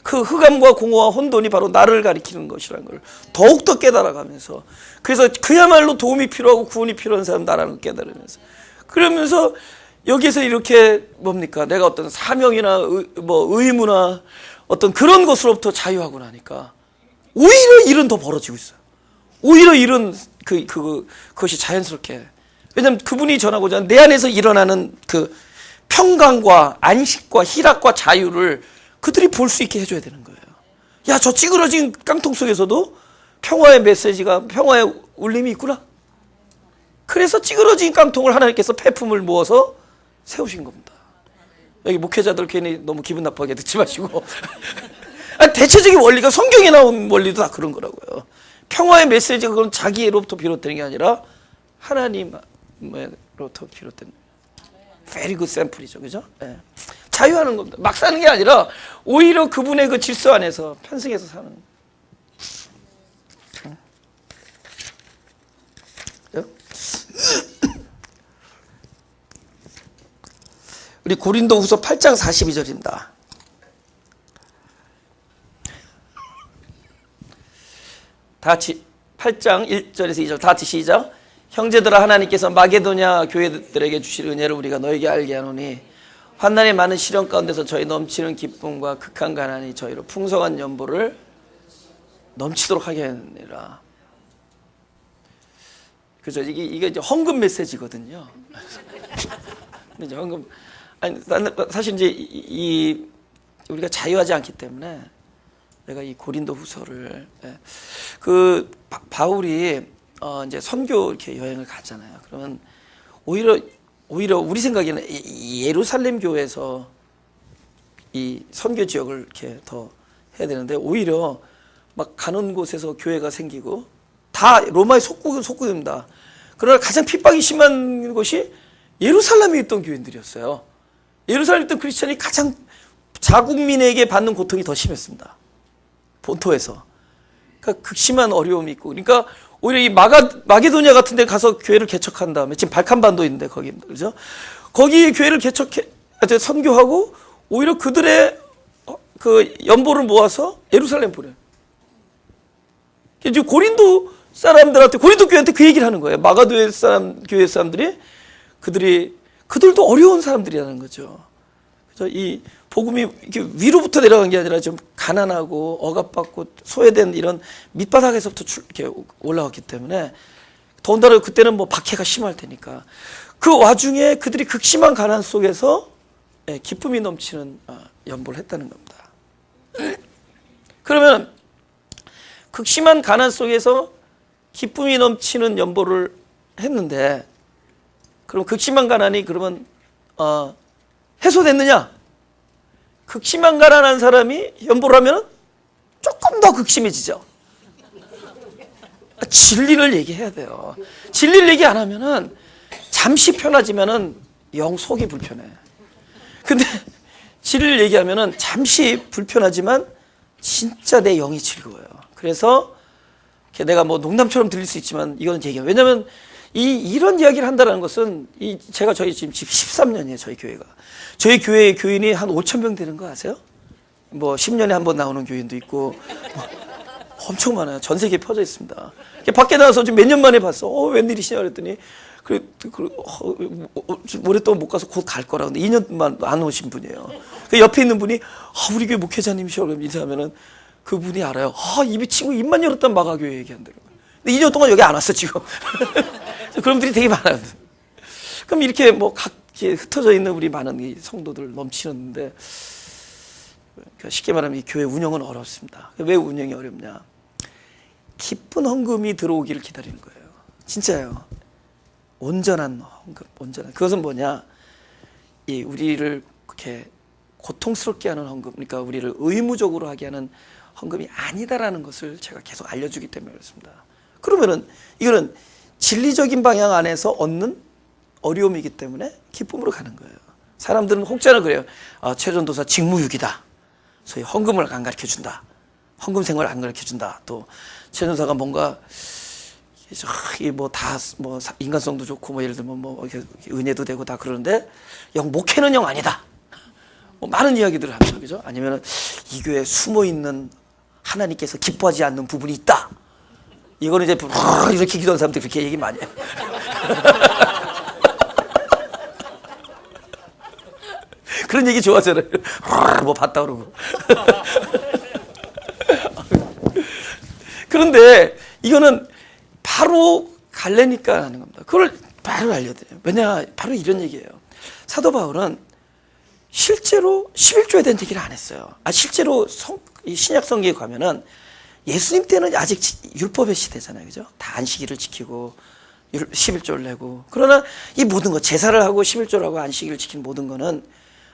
그 흑암과 공허와 혼돈이 바로 나를 가리키는 것이라는 걸 더욱더 깨달아가면서, 그래서 그야말로 도움이 필요하고 구원이 필요한 사람 나라는 걸 깨달으면서, 그러면서 여기에서 이렇게 뭡니까, 내가 어떤 사명이나 의무나 어떤 그런 것으로부터 자유하고 나니까 오히려 일은 더 벌어지고 있어요. 오히려 일은 그것이 자연스럽게, 왜냐하면 그분이 전하고자 하는 내 안에서 일어나는 그 평강과 안식과 희락과 자유를 그들이 볼 수 있게 해줘야 되는 거예요. 야, 저 찌그러진 깡통 속에서도 평화의 메시지가, 평화의 울림이 있구나. 그래서 찌그러진 깡통을 하나님께서 폐품을 모아서 세우신 겁니다. 여기 목회자들 괜히 너무 기분 나쁘게 듣지 마시고 아니, 대체적인 원리가 성경에 나온 원리도 다 그런 거라고요. 평화의 메시지가 그건 자기로부터 비롯되는 게 아니라 하나님으로부터 비롯된 very good 샘플이죠. 그죠? 네. 자유하는 겁니다. 막 사는 게 아니라 오히려 그분의 그 질서 안에서 편승해서 사는. 우리 고린도후서 8장 42절입니다. 다 같이 8장 1절에서 2절 다 같이 시작. 형제들아, 하나님께서 마게도냐 교회들에게 주실 은혜를 우리가 너에게 알게 하노니 환난의 많은 시련 가운데서 저희 넘치는 기쁨과 극한 가난이 저희로 풍성한 연보를 넘치도록 하게 하느니라. 그죠? 이게 이제 헌금 메시지거든요. 이제 헌금, 아니, 사실 이제 우리가 자유하지 않기 때문에 내가 이 고린도 후서를, 그 바울이 이제 선교 이렇게 여행을 갔잖아요. 그러면 오히려 우리 생각에는 예루살렘 교회에서 이 선교 지역을 이렇게 더 해야 되는데, 오히려 막 가는 곳에서 교회가 생기고 다 로마의 속국입니다. 그러나 가장 핍박이 심한 곳이 예루살렘에 있던 교인들이었어요. 예루살렘에 있던 크리스천이 가장 자국민에게 받는 고통이 더 심했습니다. 본토에서. 그러니까 극심한 어려움이 있고, 그러니까 오히려 이 마게도냐 같은 데 가서 교회를 개척한 다음에, 지금 발칸반도인데 거기입니다. 그죠? 거기 교회를 선교하고 오히려 그들의 그 연보를 모아서 예루살렘 보내요. 이제 고린도 사람들한테, 고린도 교회한테 그 얘기를 하는 거예요. 마가도의 교회 사람들이 그들도 어려운 사람들이라는 거죠. 그래서 이 복음이 이렇게 위로부터 내려간 게 아니라 좀 가난하고 억압받고 소외된 이런 밑바닥에서부터 이렇게 올라왔기 때문에, 더군다나 그때는 뭐 박해가 심할 테니까 그 와중에 그들이 극심한 가난 속에서 기쁨이 넘치는 연보를 했다는 겁니다. 그러면 극심한 가난 속에서 기쁨이 넘치는 연보를 했는데, 그럼 극심한 가난이 그러면 해소됐느냐? 극심한 가난한 사람이 연보를 하면 조금 더 극심해지죠. 진리를 얘기해야 돼요. 진리를 얘기 안 하면은 잠시 편하지만은 영 속이 불편해. 근데 진리를 얘기하면은 잠시 불편하지만 진짜 내 영이 즐거워요. 그래서 내가 뭐 농담처럼 들릴 수 있지만 이거는 얘기해요. 왜냐면 이런 이야기를 한다는 것은, 제가 저희 지금 13년이에요, 저희 교회가. 저희 교회의 교인이 한 5,000명 되는 거 아세요? 뭐 10년에 한 번 나오는 교인도 있고, 엄청 많아요. 전 세계에 퍼져 있습니다. 밖에 나가서 지금 몇 년 만에 봤어. 웬일이시냐 그랬더니, 오랫동안 못 가서 곧 갈 거라. 근데 2년만 안 오신 분이에요. 그 옆에 있는 분이, 우리 교회 목회자님이시오. 그럼 인사하면은 그분이 알아요. 이 친구 입만 열었다면 마가교회 얘기한다는 거예요. 근데 2년 동안 여기 안 왔어, 지금. 그런 분들이 되게 많아요. 그럼 이렇게 뭐 각기 흩어져 있는 우리 많은 이 성도들 넘치는데, 쉽게 말하면 이 교회 운영은 어렵습니다. 왜 운영이 어렵냐? 기쁜 헌금이 들어오기를 기다리는 거예요. 진짜요. 온전한 헌금, 온전한. 그것은 뭐냐? 우리를 그렇게 고통스럽게 하는 헌금, 그러니까 우리를 의무적으로 하게 하는 헌금이 아니다라는 것을 제가 계속 알려주기 때문에 그렇습니다. 그러면은 이거는 진리적인 방향 안에서 얻는 어려움이기 때문에 기쁨으로 가는 거예요. 사람들은 혹자나 그래요. 최 전도사 직무유기다. 소위 헌금을 안 가르쳐준다. 헌금 생활을 안 가르쳐준다. 또 최 전도사가 뭔가 뭐 인간성도 좋고 뭐 예를 들면 뭐 은혜도 되고 다 그러는데 목회는 영 아니다. 뭐 많은 이야기들을 합니다. 그죠? 아니면 이 교회에 숨어 있는 하나님께서 기뻐하지 않는 부분이 있다. 이거는 이제 이렇게 기도하는 사람들 그렇게 얘기 많이 해요. 그런 얘기 좋아하잖아요. 뭐 봤다 그러고. 그런데 이거는 바로 갈래니까 하는 겁니다. 그걸 바로 알려드려요. 왜냐, 바로 이런 얘기예요. 사도 바울은 실제로 11조에 대한 얘기를 안 했어요. 실제로 신약 성경에 가면은 예수님 때는 아직 율법의 시대잖아요. 그죠? 다 안식일을 지키고 11조를 내고. 그러나 이 모든 거, 제사를 하고 11조를 하고 안식일을 지키는 모든 거는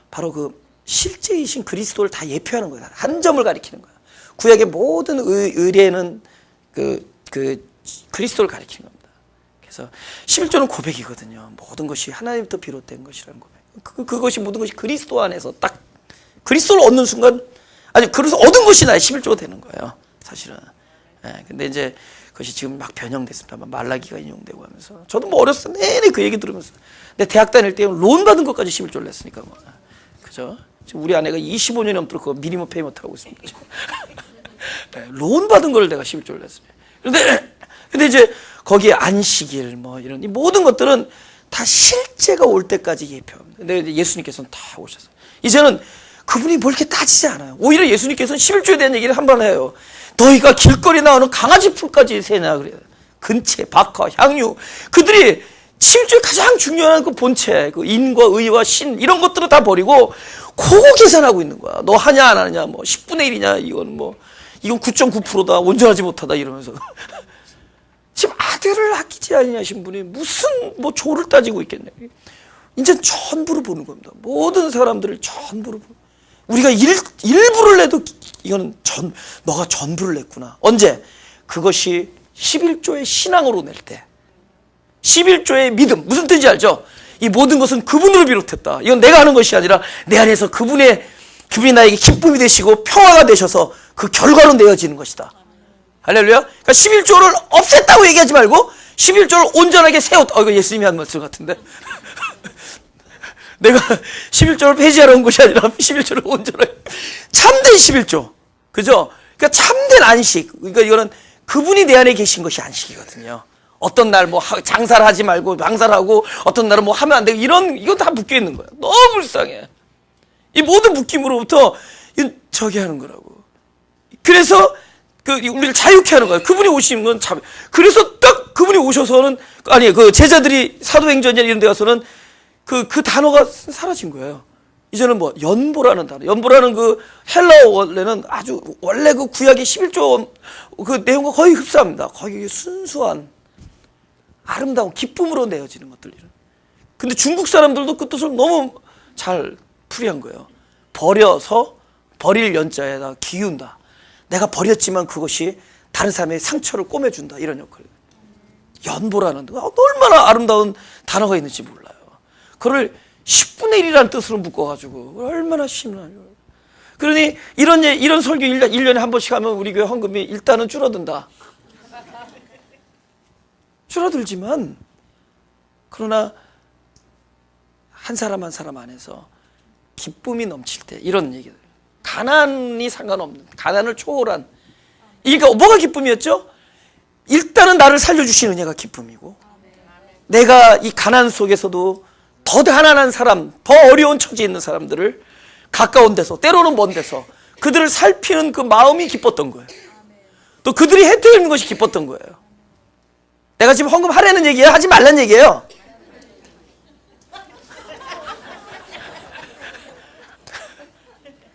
바로 그 실제이신 그리스도를 다 예표하는 거예요. 한 점을 가리키는 거예요. 구약의 모든 의례는 그 그리스도를 가리키는 겁니다. 그래서 11조는 고백이거든요. 모든 것이 하나님부터 비롯된 것이라는 고백. 그것이 모든 것이 그리스도 안에서 딱 그리스도를 얻는 순간, 그래서 얻은 것이 나의 11조가 되는 거예요. 사실은. 근데 이제 그것이 지금 막 변형됐습니다. 말라기가 인용되고 하면서. 저도 뭐 어렸을 때 내내 그 얘기 들으면서. 근데 대학 다닐 때 론 받은 것까지 11조를 냈으니까 뭐. 그죠? 지금 우리 아내가 25년이 넘도록 그거 미니멈 페이먼트 하고 있습니다. 론 받은 걸 내가 11조를 냈어요. 근데 이제 거기에 안식일 뭐 이런 이 모든 것들은 다 실제가 올 때까지 예표합니다. 근데 예수님께서는 다 오셨어요. 이제는 그분이 뭘 이렇게 따지지 않아요. 오히려 예수님께서는 11조에 대한 얘기를 한 번 해요. 너희가 길거리 나오는 강아지 풀까지 세냐 그래요. 근체, 박하, 향유. 그들이 11조의 가장 중요한 그 본체, 그 인과 의와 신 이런 것들을 다 버리고 그거 계산하고 있는 거야. 너 하냐 안 하냐, 뭐 10분의 1이냐, 이건 9.9%다, 온전하지 못하다 이러면서. 지금 아들을 아끼지 아니하신 분이 무슨 뭐 조를 따지고 있겠냐. 이제 전부를 보는 겁니다. 모든 사람들을 전부를 보는. 우리가 일부를 내도 이거는 너가 전부를 냈구나. 언제? 그것이 11조의 신앙으로 낼 때. 11조의 믿음. 무슨 뜻인지 알죠? 이 모든 것은 그분으로 비롯했다. 이건 내가 하는 것이 아니라 내 안에서 그분이 나에게 기쁨이 되시고 평화가 되셔서 그 결과로 내어지는 것이다. 할렐루야. 그러니까 11조를 없앴다고 얘기하지 말고 11조를 온전하게 세웠다. 이거 예수님이 한 말씀 같은데. 내가 11조를 폐지하러 온 것이 아니라 11조를 온전하게. 참된 11조. 그죠? 그러니까 참된 안식. 그러니까 이거는 그분이 내 안에 계신 것이 안식이거든요. 어떤 날 뭐 장사를 하지 말고 망사를 하고 어떤 날은 뭐 하면 안 되고 이건 다 묶여 있는 거야. 너무 불쌍해. 이 모든 묶임으로부터 저기 하는 거라고. 그래서 우리를 자유케 하는 거예요. 그분이 오시는 건 참. 그래서 딱 그분이 오셔서는 그 제자들이 사도행전이나 이런 데 가서는 그 단어가 사라진 거예요. 이제는 뭐 연보라는 단어. 연보라는 그 헬라어 원래는 아주 원래 그 구약의 11조 그 내용과 거의 흡사합니다. 거의 순수한 아름다운 기쁨으로 내어지는 것들. 근데 중국 사람들도 그 뜻을 너무 잘 풀이한 거예요. 버려서 버릴 연자에다 기운다. 내가 버렸지만 그것이 다른 사람의 상처를 꼬매준다. 이런 역할이에요. 연보라는 얼마나 아름다운 단어가 있는지 몰라요. 그걸 10분의 1이라는 뜻으로 묶어가지고 얼마나 심나요. 그러니 이런 설교 1년에 한 번씩 하면 우리 교회 헌금이 일단은 줄어든다. 줄어들지만 그러나 한 사람 한 사람 안에서 기쁨이 넘칠 때 이런 얘기들. 가난이 상관없는, 가난을 초월한. 그러니까 뭐가 기쁨이었죠? 일단은 나를 살려주신 은혜가 기쁨이고, 내가 이 가난 속에서도 더 가난한 사람, 더 어려운 처지에 있는 사람들을 가까운 데서, 때로는 먼 데서 그들을 살피는 그 마음이 기뻤던 거예요. 또 그들이 혜택을 입는 것이 기뻤던 거예요. 내가 지금 헌금 하라는 얘기예요? 하지 말라는 얘기예요?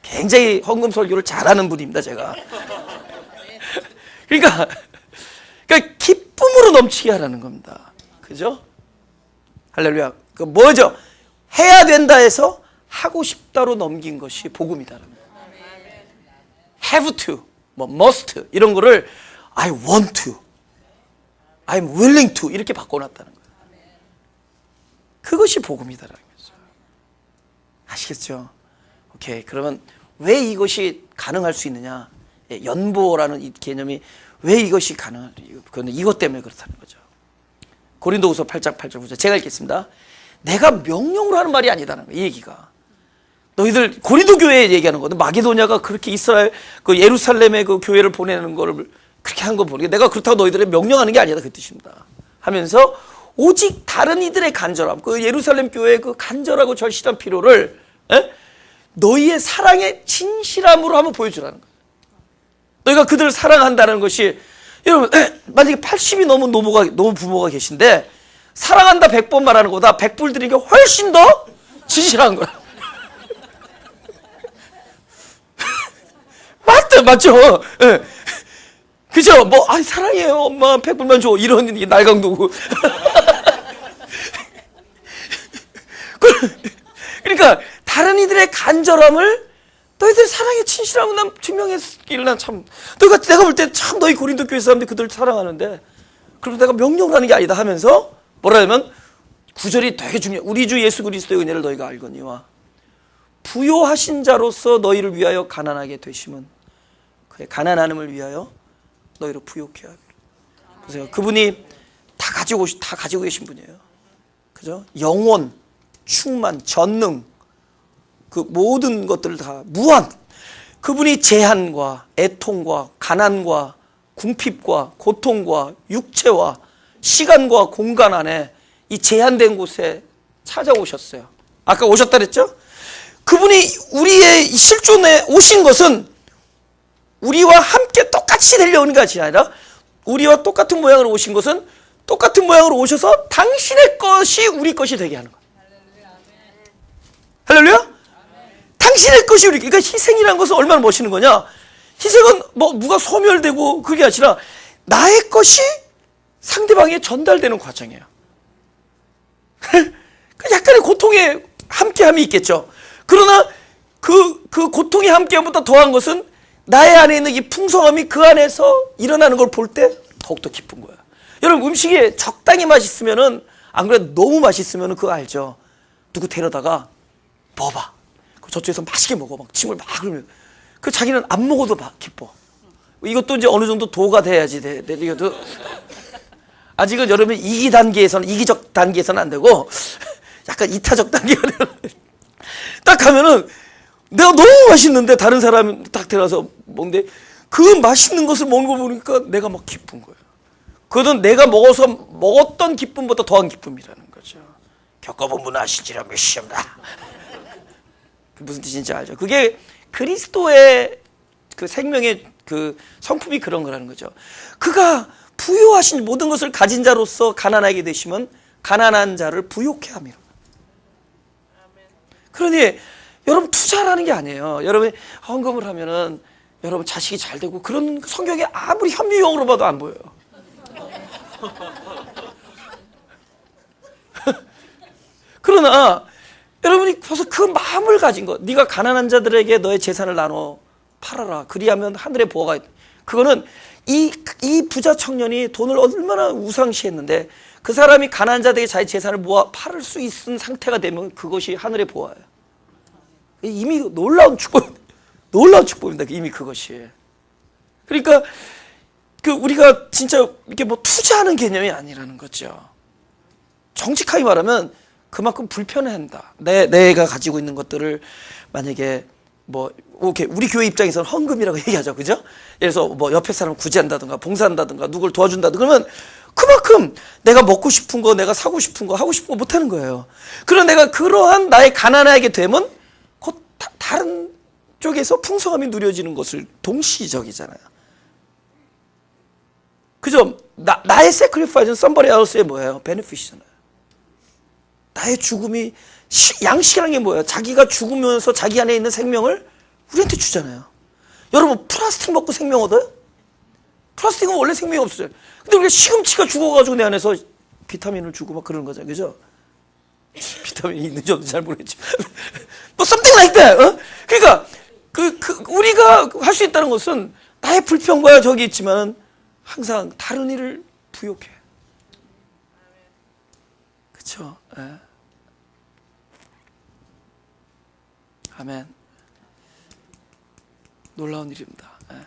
굉장히 헌금 설교를 잘하는 분입니다, 제가. 그러니까 기쁨으로 넘치게 하라는 겁니다. 그죠? 할렐루야. 그 뭐죠? 해야 된다 해서 하고 싶다로 넘긴 것이 복음이다. have to. 뭐 must 이런 거를 I want to, I'm willing to 이렇게 바꿔놨다는 거예요. 그것이 복음이다라는 거죠. 아시겠죠? 오케이. 그러면 왜 이것이 가능할 수 있느냐? 연보라는 이 개념이 왜 이것이 가능할까? 그건 이것 때문에 그렇다는 거죠. 고린도후서 8장 8절 9절 제가 읽겠습니다. 내가 명령으로 하는 말이 아니다는 거예요. 이 얘기가. 너희들 고린도 교회에 얘기하는 거거든. 마게도냐가 그렇게 이스라엘 그 예루살렘의 그 교회를 보내는 거를 그렇게 한 거 보니까 내가 그렇다고 너희들에 명령하는 게 아니다 그 뜻입니다. 하면서 오직 다른 이들의 간절함, 그 예루살렘 교회의 그 간절하고 절실한 필요를 너희의 사랑의 진실함으로 한번 보여주라는 거예요. 너희가 그들을 사랑한다는 것이, 여러분 만약에 80이 넘은 너무 부모가 계신데 사랑한다 100번 말하는 것보다 100불 드리는 게 훨씬 더 진실한 거야. 맞죠? 예. 그죠? 뭐, 사랑해요, 엄마, 100불만 줘. 이런 날강도구. 그러니까, 다른 이들의 간절함을 너희들 사랑에 진실함을 난 증명했기를 난 참, 내가 볼 때 참 너희 고린도 교회 사람들이 그들을 사랑하는데, 그럼 내가 명령을 하는 게 아니다 하면서, 뭐라 하면, 구절이 되게 중요해. 우리 주 예수 그리스도의 은혜를 너희가 알거니와, 부요하신 자로서 너희를 위하여 가난하게 되심은, 그의 가난함을 위하여 너희를 부욕해 하기를. 보세요. 그분이 다 가지고 계신 분이에요. 그죠? 영원, 충만, 전능, 그 모든 것들을 다 무한. 그분이 재한과 애통과 가난과 궁핍과 고통과 육체와 시간과 공간 안에 이 제한된 곳에 찾아오셨어요. 아까 오셨다 그랬죠? 그분이 우리의 실존에 오신 것은 우리와 함께 똑같이 되려는 것이 아니라 우리와 똑같은 모양으로 오신 것은 똑같은 모양으로 오셔서 당신의 것이 우리 것이 되게 하는 거예요. 할렐루야? 당신의 것이 우리, 그러니까 희생이라는 것은 얼마나 멋있는 거냐? 희생은 뭐 누가 소멸되고 그게 아니라 나의 것이 상대방에 전달되는 과정이에요. 약간의 고통에 함께함이 있겠죠. 그러나 그 고통의 함께함보다 더한 것은 나의 안에 있는 이 풍성함이 그 안에서 일어나는 걸 볼 때 더욱더 기쁜 거야. 여러분 음식이 적당히 맛있으면은, 안 그래도 너무 맛있으면은 그거 알죠? 누구 데려다가 먹어봐. 저쪽에서 맛있게 먹어. 막 침을 막 흘리면. 그 자기는 안 먹어도 막 기뻐. 이것도 이제 어느 정도 도가 돼야지 이것도 아직은 여러분 이기적 단계에서는 안 되고 약간 이타적 단계가 딱 가면은 내가 너무 맛있는데 다른 사람이 딱 데려와서 먹는데 그 맛있는 것을 먹는 거 보니까 내가 막 기쁜 거예요. 그건 내가 먹었던 기쁨보다 더한 기쁨이라는 거죠. 겪어본 분 아시지라 메시옵니다. 무슨 뜻인지 알죠? 그게 그리스도의 그 생명의 그 성품이 그런 거라는 거죠. 그가 부요하신 모든 것을 가진 자로서 가난하게 되시면 가난한 자를 부욕해 함이라. 그러니 여러분 투자라는 게 아니에요. 여러분이 헌금을 하면은 여러분 자식이 잘 되고 그런 성경에 아무리 현미용으로 봐도 안 보여요. 그러나 여러분이 벌써 그 마음을 가진 것, 네가 가난한 자들에게 너의 재산을 나눠 팔아라. 그리하면 하늘의 보화가 있다. 그거는 이 부자 청년이 돈을 얼마나 우상시했는데 그 사람이 가난한 자들에게 자기 재산을 모아 팔을 수 있는 상태가 되면 그것이 하늘의 보화예요. 이미 놀라운 축복입니다. 이미 그것이. 그러니까 우리가 진짜 이렇게 뭐 투자하는 개념이 아니라는 거죠. 정직하게 말하면 그만큼 불편해한다. 내가 가지고 있는 것들을 만약에 뭐 오케이 우리 교회 입장에서는 헌금이라고 얘기하죠, 그죠? 예를 들어서 뭐 옆에 사람 구제한다든가 봉사한다든가 누굴 도와준다든가 그러면 그만큼 내가 먹고 싶은 거, 내가 사고 싶은 거, 하고 싶은 거 못하는 거예요. 그러나 내가 그러한 나의 가난하게 되면 곧 다른 쪽에서 풍성함이 누려지는 것을 동시적이잖아요. 그죠? 나의 sacrifice는 somebody else의 뭐예요? benefit이잖아요. 나의 죽음이 양식이라는 게 뭐예요? 자기가 죽으면서 자기 안에 있는 생명을 우리한테 주잖아요. 여러분 플라스틱 먹고 생명 얻어요? 플라스틱은 원래 생명이 없어요. 근데 우리가 시금치가 죽어가지고 내 안에서 비타민을 주고 막 그러는 거잖아요. 그죠? 비타민이 있는지 없는지 잘 모르겠지만 뭐 something like that. 그러니까 우리가 할 수 있다는 것은 나의 불평과 저기 있지만 항상 다른 일을 부욕해. 그렇죠? 예. 아멘. 놀라운 일입니다. 예.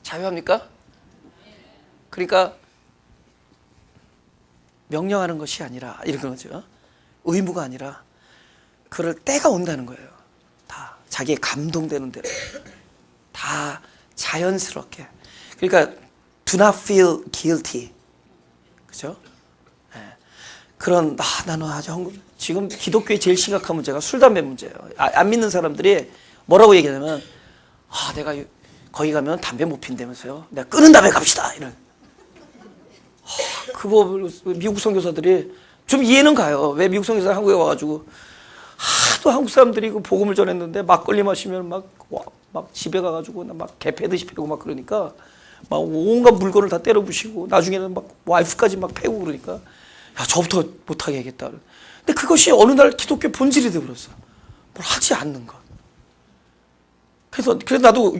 자유합니까? 그러니까 명령하는 것이 아니라 이런 거죠. 의무가 아니라 그럴 때가 온다는 거예요. 다 자기의 감동되는 대로 다 자연스럽게. 그러니까 do not feel guilty. 그죠? 네. 그런 나는 아주 지금 기독교의 제일 심각한 문제가 술 담배 문제예요. 안 믿는 사람들이 뭐라고 얘기하냐면 내가 거기 가면 담배 못 핀다면서요. 내가 끊은 다음에 갑시다. 이런. 그거 미국 선교사들이 좀 이해는 가요. 왜 미국 선교사 한국에 와가지고 하도 한국 사람들이 그 복음을 전했는데 막걸리 마시면 막 집에 가가지고 막 개패듯이 패고 막 그러니까 막 온갖 물건을 다 때려 부시고 나중에는 막 와이프까지 막 패고 그러니까 야 저부터 못하게 해야겠다. 근데 그것이 어느 날 기독교 본질이 되어버렸어. 뭘 하지 않는 것. 그래서 나도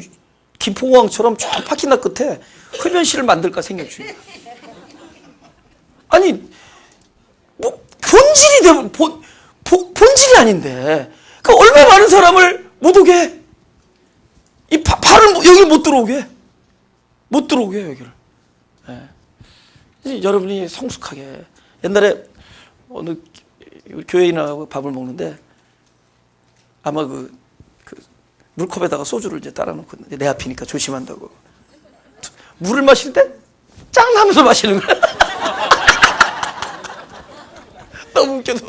김포공항처럼 쫙 파키나 끝에 흡연실을 만들까 생각 중이야. 아니 뭐 본질이 되면 본질이 아닌데 그 얼마나 많은 사람을 못 오게 해. 이 발을 여기 못 들어오게 해, 여기를. 네. 이제 여러분이 성숙하게 옛날에 어느 교회에 나가고 밥을 먹는데 아마 그 물컵에다가 소주를 이제 따라 놓고 내 앞이니까 조심한다고 물을 마실 때 짱 하면서 마시는 거야. 너무 웃겨서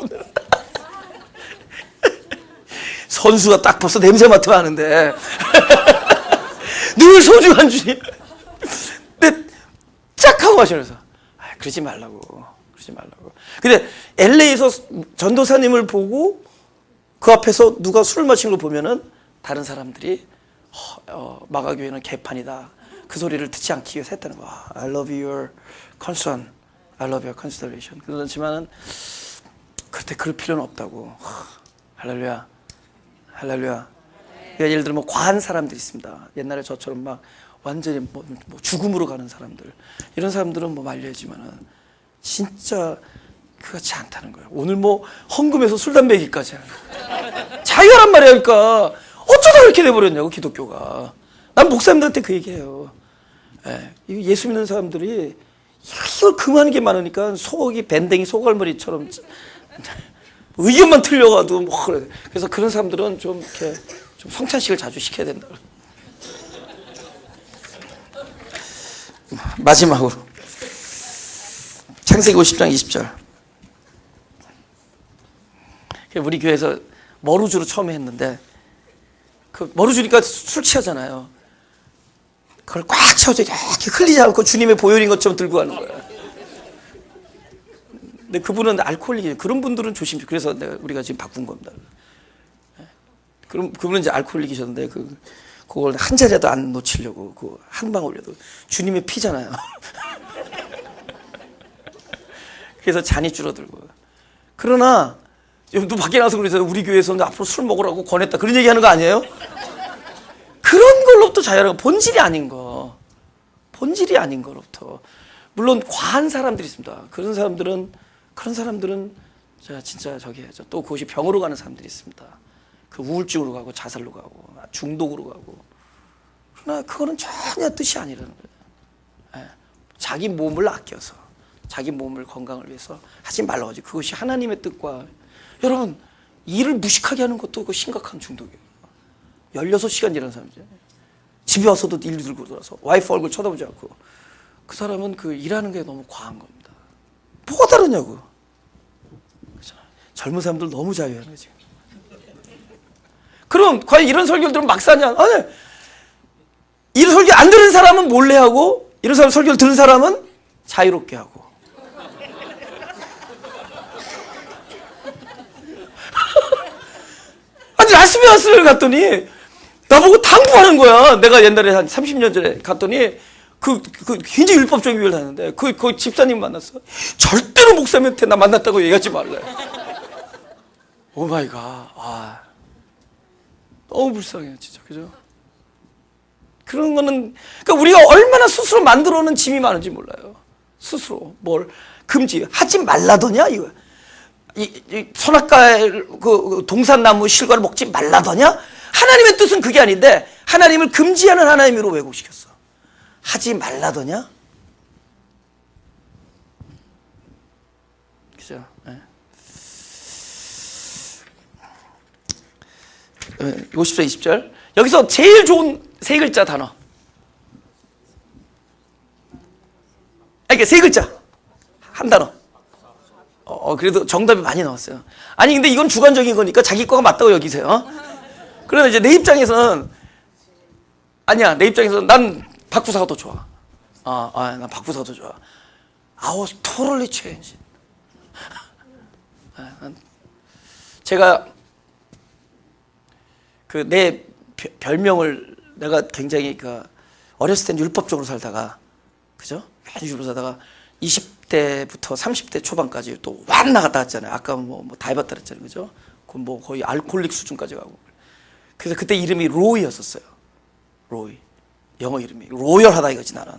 선수가 딱 벌써 냄새 맡으면 아는데 늘 소주 한 주니 근데 쫙 하고 마시면서 그러지 말라고. 근데 LA에서 전도사님을 보고 그 앞에서 누가 술을 마신 걸 보면은 다른 사람들이 마가교회는 개판이다. 그 소리를 듣지 않기 위해서 했다는 거야. I love your concern. I love your consideration. 그렇지만은 그때 그럴 필요는 없다고. 할렐루야. 그러니까 예를 들어 뭐 과한 사람들이 있습니다. 옛날에 저처럼 막 완전히 뭐 죽음으로 가는 사람들. 이런 사람들은 뭐 말려야지만은 진짜 그렇지 않다는 거예요. 오늘 뭐 헌금해서 술 담배 얘기까지 하는 거예요. 자유란 말이야. 그러니까 어쩌다 이렇게 돼버렸냐고 기독교가. 난 목사님들한테 그 얘기해요. 예수 믿는 사람들이 이걸 금하는 게 많으니까 속이 밴댕이 소갈머리처럼 의견만 틀려가도 뭐 그래. 그래서 그런 사람들은 좀 이렇게 좀 성찬식을 자주 시켜야 된다. 마지막으로 창세기 50장 20절. 우리 교회에서 머루주로 처음에 했는데 그 머루주니까 술 취하잖아요. 그걸 꽉 채워서 이렇게 흘리지 않고 주님의 보혈인 것처럼 들고 가는 거야. 근데 그분은 알코올릭이에요. 그런 분들은 조심히. 그래서 우리가 지금 바꾼 겁니다. 그럼 그분은 이제 알코올릭이셨는데 그걸 한 자리라도 안 놓치려고 그 한 방울이라도 주님의 피잖아요. 그래서 잔이 줄어들고. 그러나 또 밖에 나와서 그래서 우리 교회에서는 앞으로 술 먹으라고 권했다 그런 얘기하는 거 아니에요? 그런 걸로부터 자유라고. 본질이 아닌 거로부터. 물론 과한 사람들이 있습니다. 그런 사람들은 진짜 또 그것이 병으로 가는 사람들이 있습니다. 그 우울증으로 가고 자살로 가고 중독으로 가고. 그러나 그거는 전혀 뜻이 아니라는 거예요. 자기 몸을 아껴서 자기 몸을 건강을 위해서 하지 말라고 하지. 그것이 하나님의 뜻과. 여러분 일을 무식하게 하는 것도 그 심각한 중독이에요. 16시간 일하는 사람이잖아요. 집에 와서도 일 들고 돌아서 와이프 얼굴 쳐다보지 않고. 그 사람은 그 일하는 게 너무 과한 겁니다. 뭐가 다르냐고. 그렇잖아요. 젊은 사람들 너무 자유하는 거지. 그럼 과연 이런 설교를 들으면 막 사냐? 아니, 이런 설교 안 들은 사람은 몰래 하고 이런 사람 설교를 들은 사람은 자유롭게 하고. 아니 라스베가스를 갔더니 나보고 당구하는 거야. 내가 옛날에 한 30년 전에 갔더니 그 굉장히 율법적인 교회를 다녔는데 그 집사님 만났어. 절대로 목사님한테 나 만났다고 얘기하지 말래. 오 마이 갓. 너무 불쌍해요 진짜. 그죠? 그런 거는, 그러니까 우리가 얼마나 스스로 만들어 놓은 짐이 많은지 몰라요. 스스로 뭘 금지 하지 말라더냐 이거. 이 선악과의 그 동산나무 실과를 먹지 말라더냐? 하나님의 뜻은 그게 아닌데 하나님을 금지하는 하나님으로 왜곡시켰어. 하지 말라더냐? 그죠? 네. 50절 20절 여기서 제일 좋은 세 글자 단어. 이게 세 글자 한 단어. 그래도 정답이 많이 나왔어요. 아니 근데 이건 주관적인 거니까 자기 거가 맞다고 여기세요. 그러나 이제 내 입장에서는 아니야. 내 입장에서는 난 박구사가 더 좋아. 난 박구사가 더 좋아. I was totally changed. 제가 그 내 별명을 내가 굉장히 그 어렸을 땐 율법적으로 살다가 그죠? 많이 율법으로 살다가 20대부터 30대 초반까지 또 완 나갔다 왔잖아요. 아까 뭐 다 해봤다 그랬잖아요. 그죠? 뭐 거의 알코올릭 수준까지 가고. 그래서 그때 이름이 로이였었어요. 로이. 영어 이름이. 로열하다 이거지 나는.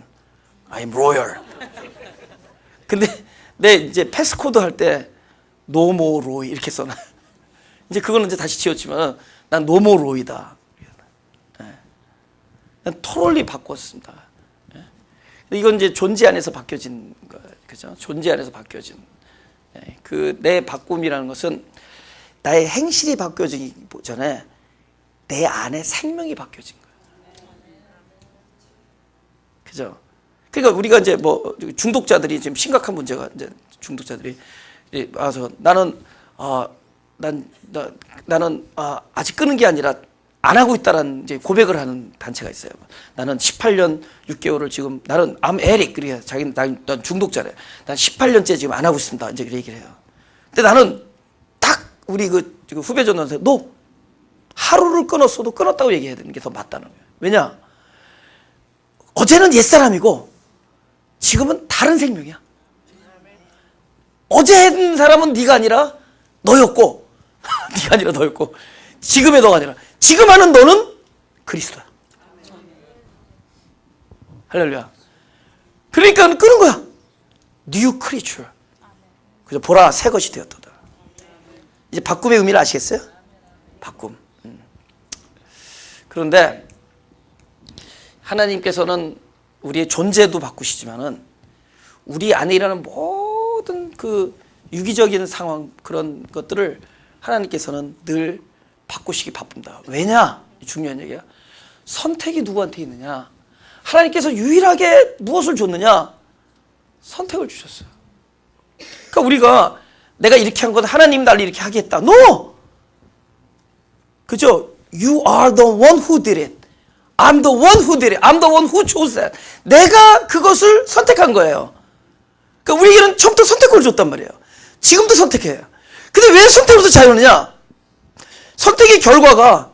I'm royal. 근데 내 이제 패스코드 할 때 노모 로이 이렇게 써놔. 이제 그거는 이제 다시 지웠지만 난 노모 로이다. 난 토럴리 바꿨습니다. 이건 이제 존재 안에서 바뀌어진 거예요. 그죠? 존재 안에서 바뀌어진. 그 내 바꿈이라는 것은 나의 행실이 바뀌어지기 전에 내 안에 생명이 바뀌어진 거예요. 그죠? 그러니까 우리가 이제 뭐 중독자들이 지금 심각한 문제가 이제 중독자들이 와서 나는 아직 끊은 게 아니라 안 하고 있다라는 이제 고백을 하는 단체가 있어요. 나는 18년 6개월을 지금 나는 I'm addict 그래. 자기는 난 중독자래. 난 18년째 지금 안 하고 있습니다. 이제 그렇게 얘기를 해요. 근데 나는 딱 우리 그 후배 전도사한테 너 하루를 끊었어도 끊었다고 얘기해야 되는 게 더 맞다는 거예요. 왜냐? 어제는 옛사람이고 지금은 다른 생명이야. 어제 했던 사람은 네가 아니라 너였고 네가 아니라 너였고 지금의 너가 아니라 지금 하는 너는 그리스도야. 할렐루야. 그러니까 끄는 거야. New creature. 그죠? 보라 새 것이 되었도다. 이제 바꿈의 의미를 아시겠어요? 바꿈. 그런데 하나님께서는 우리의 존재도 바꾸시지만은 우리 안에 일어나는 모든 그 유기적인 상황 그런 것들을 하나님께서는 늘 바꾸시기 바쁜다. 왜냐? 중요한 얘기야. 선택이 누구한테 있느냐? 하나님께서 유일하게 무엇을 줬느냐? 선택을 주셨어요. 그러니까 우리가 내가 이렇게 한 건 하나님 나를 이렇게 하겠다. No! 그죠? You are the one who did it. I'm the one who did it. I'm the one who chose that. 내가 그것을 선택한 거예요. 그러니까 우리에게는 처음부터 선택권을 줬단 말이에요. 지금도 선택해요. 근데 왜 선택으로서 자유느냐? 선택의 결과가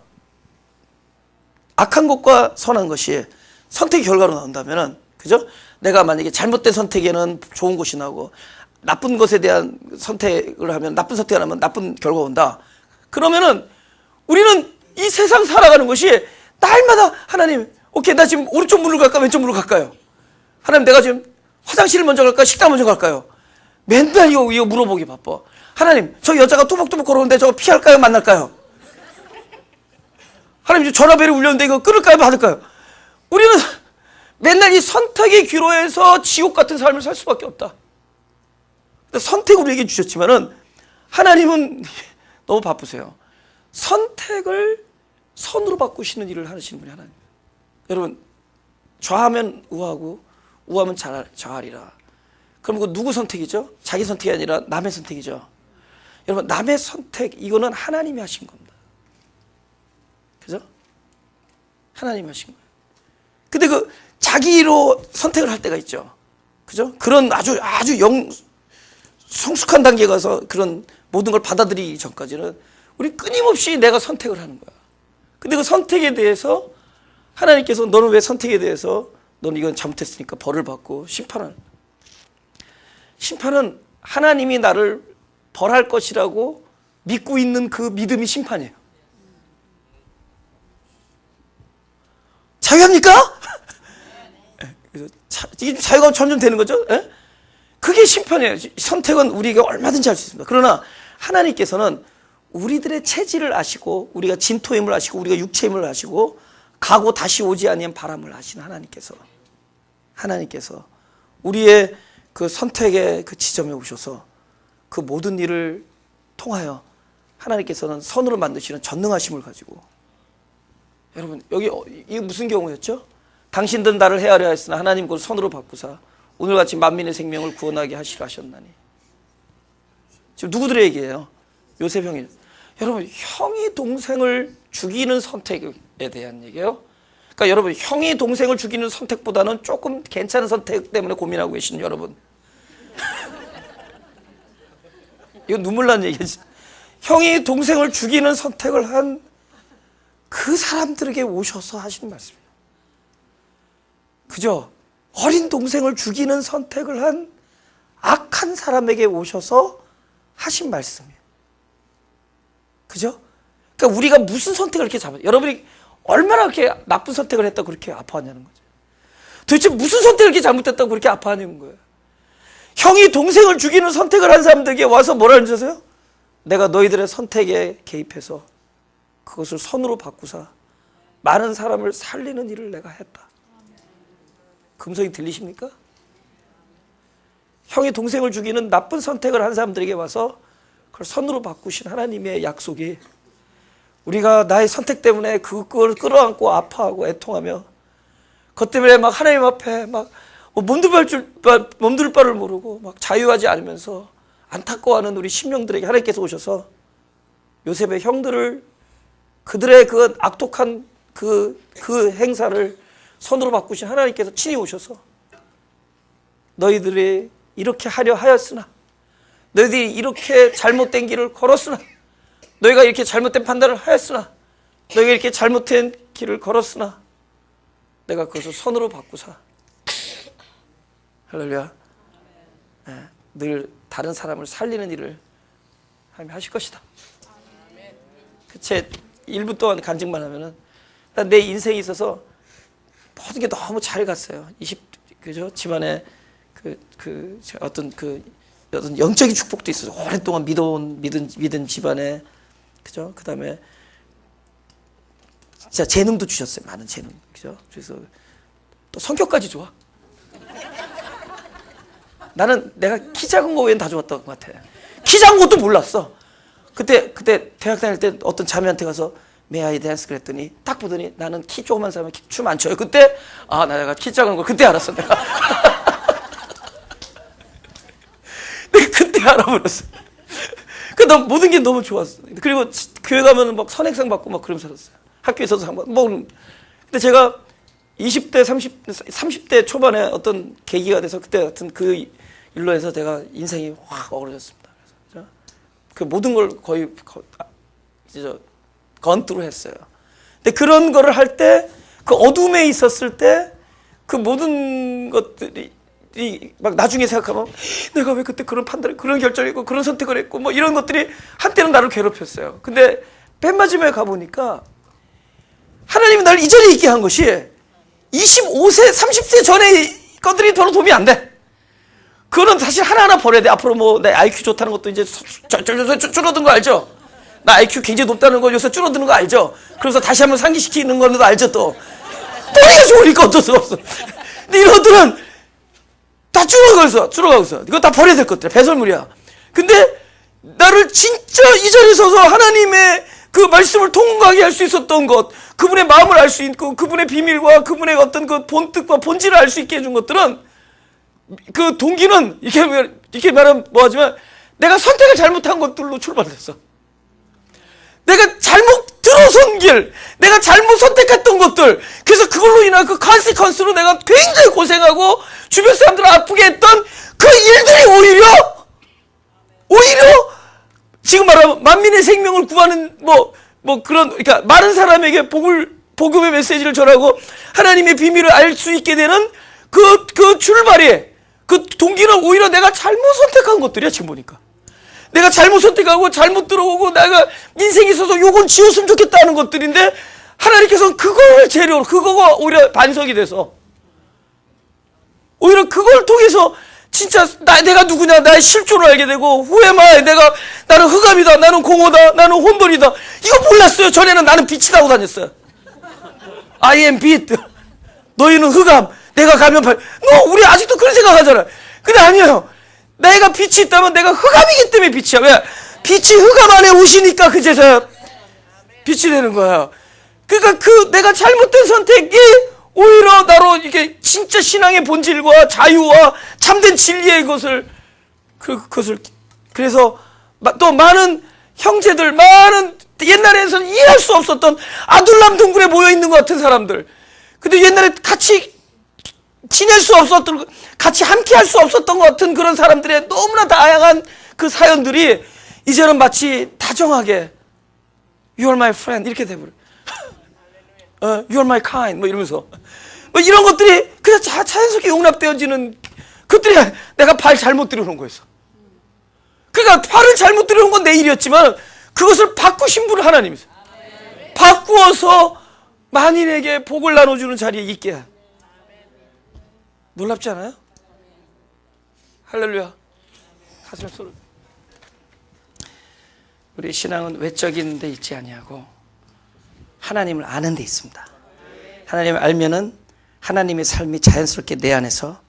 악한 것과 선한 것이 선택의 결과로 나온다면은, 그죠? 내가 만약에 잘못된 선택에는 좋은 것이 나오고 나쁜 것에 대한 선택을 하면 나쁜 선택을 하면 나쁜 결과가 온다. 그러면은 우리는 이 세상 살아가는 것이 날마다 하나님, 오케이, 나 지금 오른쪽 문으로 갈까 왼쪽 문으로 갈까요? 하나님, 내가 지금 화장실을 먼저 갈까요? 식당 먼저 갈까요? 맨날 이거 물어보기 바빠. 하나님, 저 여자가 또박또박 걸어오는데 저거 피할까요? 만날까요? 하나님, 전화벨이 울렸는데 이거 끊을까요? 받을까요? 우리는 맨날 이 선택의 귀로에서 지옥 같은 삶을 살 수밖에 없다. 선택을 우리에게 주셨지만은 하나님은 너무 바쁘세요. 선택을 선으로 바꾸시는 일을 하시는 분이 하나님. 여러분, 좌하면 우하고 우하면 좌하리라. 그럼 그 누구 선택이죠? 자기 선택이 아니라 남의 선택이죠. 여러분, 남의 선택, 이거는 하나님이 하신 겁니다. 그죠? 하나님이 하신 거예요. 근데 그 자기로 선택을 할 때가 있죠. 그죠? 그런 아주 성숙한 단계에 가서 그런 모든 걸 받아들이기 전까지는 우리 끊임없이 내가 선택을 하는 거야. 근데 그 선택에 대해서 하나님께서 너는 왜 선택에 대해서 너는 이건 잘못했으니까 벌을 받고 심판은 하나님이 나를 벌할 것이라고 믿고 있는 그 믿음이 심판이에요. 자유합니까? 그래서 이게 자유가 점점 되는 거죠. 예? 그게 심판이에요. 선택은 우리가 얼마든지 할 수 있습니다. 그러나 하나님께서는 우리들의 체질을 아시고, 우리가 진토임을 아시고, 우리가 육체임을 아시고, 가고 다시 오지 아니한 바람을 아시는 하나님께서 우리의 그 선택의 그 지점에 오셔서 그 모든 일을 통하여 하나님께서는 선으로 만드시는 전능하심을 가지고, 여러분 여기 이게 무슨 경우였죠? 당신들은 나를 헤아려 했으나 하나님 곧 선으로 바꾸사 오늘같이 만민의 생명을 구원하게 하시라 하셨나니. 지금 누구들의 얘기예요? 요셉 형이. 여러분 형이 동생을 죽이는 선택에 대한 얘기예요. 그러니까 여러분 형이 동생을 죽이는 선택보다는 조금 괜찮은 선택 때문에 고민하고 계신 여러분. 이거 눈물 나는 얘기지. 형이 동생을 죽이는 선택을 한 그 사람들에게 오셔서 하시는 말씀이에요. 그죠? 어린 동생을 죽이는 선택을 한 악한 사람에게 오셔서 하신 말씀이에요. 그죠? 그러니까 우리가 무슨 선택을 이렇게 잡아요? 여러분이 얼마나 그렇게 나쁜 선택을 했다고 그렇게 아파하냐는 거죠. 도대체 무슨 선택을 이렇게 잘못했다고 그렇게 아파하는 거예요? 형이 동생을 죽이는 선택을 한 사람들에게 와서 뭐라는 줄 아세요? 내가 너희들의 선택에 개입해서 그것을 선으로 바꾸사 많은 사람을 살리는 일을 내가 했다. 금성이 들리십니까? 형이 동생을 죽이는 나쁜 선택을 한 사람들에게 와서 그걸 선으로 바꾸신 하나님의 약속이, 우리가 나의 선택 때문에 그걸 끌어안고 아파하고 애통하며 그것 때문에 막 하나님 앞에 막 몸둘 바를 모르고 막 자유하지 않으면서 안타까워하는 우리 심령들에게 하나님께서 오셔서 요셉의 형들을, 그들의 그 악독한 그 행사를 선으로 바꾸신 하나님께서 친히 오셔서 너희들이 이렇게 하려 하였으나, 너희들이 이렇게 잘못된 길을 걸었으나, 너희가 이렇게 잘못된 판단을 하였으나, 너희가 이렇게 잘못된 길을 걸었으나 내가 그것을 선으로 바꾸사, 할렐루야, 늘 다른 사람을 살리는 일을 하나님이 하실 것이다. 제 1분 동안 간증만 하면은 내 인생에 있어서 모든 게 너무 잘 갔어요. 그죠? 집안에 어떤 영적인 축복도 있어요. 오랫동안 믿은 집안에, 그죠? 그 다음에 진짜 재능도 주셨어요. 많은 재능, 그죠? 그래서 또 성격까지 좋아. 나는 내가 키 작은 거 외엔 다 좋았던 것 같아. 키 작은 것도 몰랐어. 그때 대학 다닐 때 어떤 자매한테 가서 May I dance? 그랬더니 딱 보더니 나는 키 조그만 사람은 춤 안 춰요. 그때 내가 키 작은 거 그때 알았어. 내가 그때 알아버렸어. 나 모든 게 너무 좋았어. 그리고 교회 가면은 막 선행상 받고 막 그러면서 살았어요. 학교에서도 상 받고 근데 제가 20대 30대 초반에 어떤 계기가 돼서 그때 같은 그 일로 해서 내가 인생이 확 어그러졌습니다. 그래서 그 모든 걸 거의 건투로 했어요. 근데 그런 거를 할 때, 그 어둠에 있었을 때 그 모든 것들이 막 나중에 생각하면 내가 왜 그때 그런 판단을, 그런 결정을 했고 그런 선택을 했고 뭐 이런 것들이 한때는 나를 괴롭혔어요. 근데 맨 마지막에 가보니까 하나님이 나를 이 자리에 있게 한 것이 25세, 30세 전에 것들이 별로 도움이 안 돼. 그거는 사실 하나하나 버려야 돼. 앞으로 뭐 내 IQ 좋다는 것도 이제 줄어든 거 알죠? 나 IQ 굉장히 높다는 거 요새 줄어드는 거 알죠? 그래서 다시 한번 상기시키는 거는 알죠 또. 머리가 좋으니까 어쩔 수가 없어. 근데 이런 것들은 다 줄어가고 있어. 이거 다 버려야 될 것들이야. 배설물이야. 근데 나를 진짜 이 자리에 서서 하나님의 그 말씀을 통과하게 할 수 있었던 것, 그분의 마음을 알 수 있고 그분의 비밀과 그분의 어떤 그 본뜻과 본질을 알 수 있게 해준 것들은, 그 동기는 이렇게 말하면 뭐하지만 내가 선택을 잘못한 것들로 출발했어. 내가 잘못 들어선 길, 내가 잘못 선택했던 것들, 그래서 그걸로 인한 그 컨시퀀스로 내가 굉장히 고생하고 주변 사람들을 아프게 했던 그 일들이 오히려 지금 말하면 만민의 생명을 구하는 그러니까 많은 사람에게 복음의 메시지를 전하고 하나님의 비밀을 알 수 있게 되는 그 출발이, 그 동기는 오히려 내가 잘못 선택한 것들이야. 지금 보니까 내가 잘못 선택하고 잘못 들어오고 내가 인생에 있어서 요건 지웠으면 좋겠다는 것들인데 하나님께서는 그걸 재료로, 그거가 오히려 반석이 돼서 오히려 그걸 통해서 진짜 내가 누구냐, 나의 실존을 알게 되고, 후회마에 나는 흑암이다, 나는 공허다, 나는 혼돈이다. 이거 몰랐어요. 전에는 나는 빛이라고 다녔어요. I am 빛. 너희는 흑암. 내가 가면 우리 아직도 그런 생각하잖아. 근데 아니에요. 내가 빛이 있다면 내가 흑암이기 때문에 빛이야. 왜? 빛이 흑암 안에 오시니까 그제서야 빛이 되는 거야. 그러니까 내가 잘못된 선택이 오히려 나로 이게 진짜 신앙의 본질과 자유와 참된 진리의 것을 그래서 또 많은 형제들, 많은 옛날에는 이해할 수 없었던 아둘람 동굴에 모여 있는 것 같은 사람들, 근데 옛날에 같이 지낼 수 없었던, 같이 함께 할 수 없었던 것 같은 그런 사람들의 너무나 다양한 그 사연들이 이제는 마치 다정하게 You are my friend 이렇게 돼버려. You are my kind 뭐 이러면서 이런 것들이 그냥 자연스럽게 용납되어지는 것들이, 내가 발 잘못 들여놓은 거였어. 그러니까 발을 잘못 들여놓은 건 내 일이었지만 그것을 바꾸신 분은 하나님이세요. 바꾸어서 만인에게 복을 나눠주는 자리에 있게. 놀랍지 않아요? 할렐루야. 가슴에 소리. 우리 신앙은 외적인 데 있지 아니하고 하나님을 아는 데 있습니다. 하나님을 알면은 하나님의 삶이 자연스럽게 내 안에서,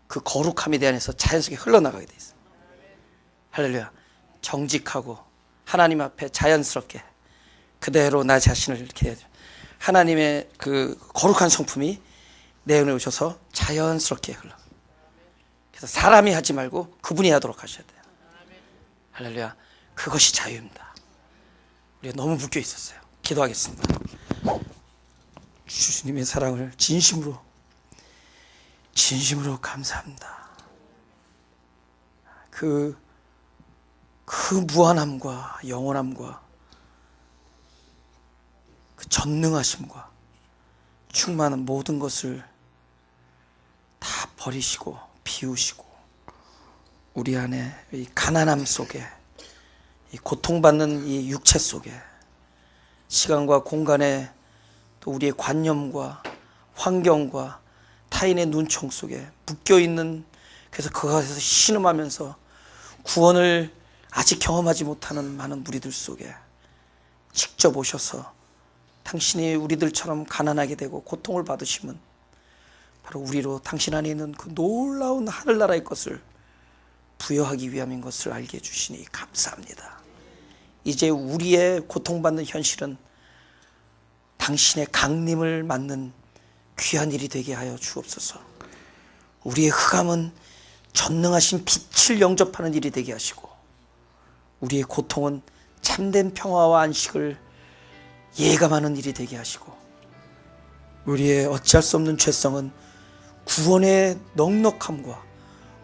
그 거룩함이 내 안에서 자연스럽게 흘러나가게 돼 있어요. 할렐루야. 정직하고 하나님 앞에 자연스럽게 그대로 나 자신을 이렇게 해야죠. 하나님의 그 거룩한 성품이 내 안에 오셔서 자연스럽게 흘러. 그래서 사람이 하지 말고 그분이 하도록 하셔야 돼요. 할렐루야. 그것이 자유입니다. 우리가 너무 묶여 있었어요. 기도하겠습니다. 주님의 사랑을 진심으로 감사합니다. 그 무한함과 영원함과 그 전능하심과 충만한 모든 것을 다 버리시고 비우시고 우리 안에 이 가난함 속에, 이 고통받는 이 육체 속에, 시간과 공간에 또 우리의 관념과 환경과 타인의 눈총 속에 묶여있는, 그래서 그것에서 신음하면서 구원을 아직 경험하지 못하는 많은 무리들 속에 직접 오셔서 당신이 우리들처럼 가난하게 되고 고통을 받으시면 바로 우리로 당신 안에 있는 그 놀라운 하늘나라의 것을 부여하기 위함인 것을 알게 해주시니 감사합니다. 이제 우리의 고통받는 현실은 당신의 강림을 맞는 귀한 일이 되게 하여 주옵소서. 우리의 흑암은 전능하신 빛을 영접하는 일이 되게 하시고, 우리의 고통은 참된 평화와 안식을 예감하는 일이 되게 하시고, 우리의 어찌할 수 없는 죄성은 구원의 넉넉함과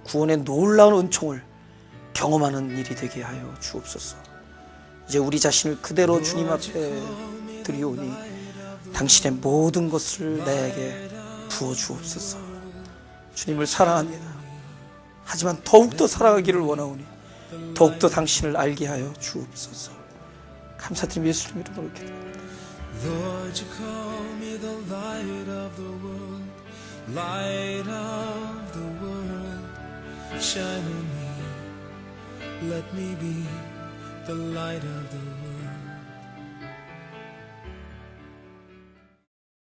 구원의 놀라운 은총을 경험하는 일이 되게 하여 주옵소서. 이제 우리 자신을 그대로 주님 앞에 드리오니 당신의 모든 것을 내게 부어주옵소서. 주님을 사랑합니다. 하지만 더욱더 사랑하기를 원하오니 더욱더 당신을 알게 하여 주옵소서. 감사드리며 예수님 이름으로 기도합니다. Lord, you call me the light of the world, light of the world, shine on me, let me be the light of the world.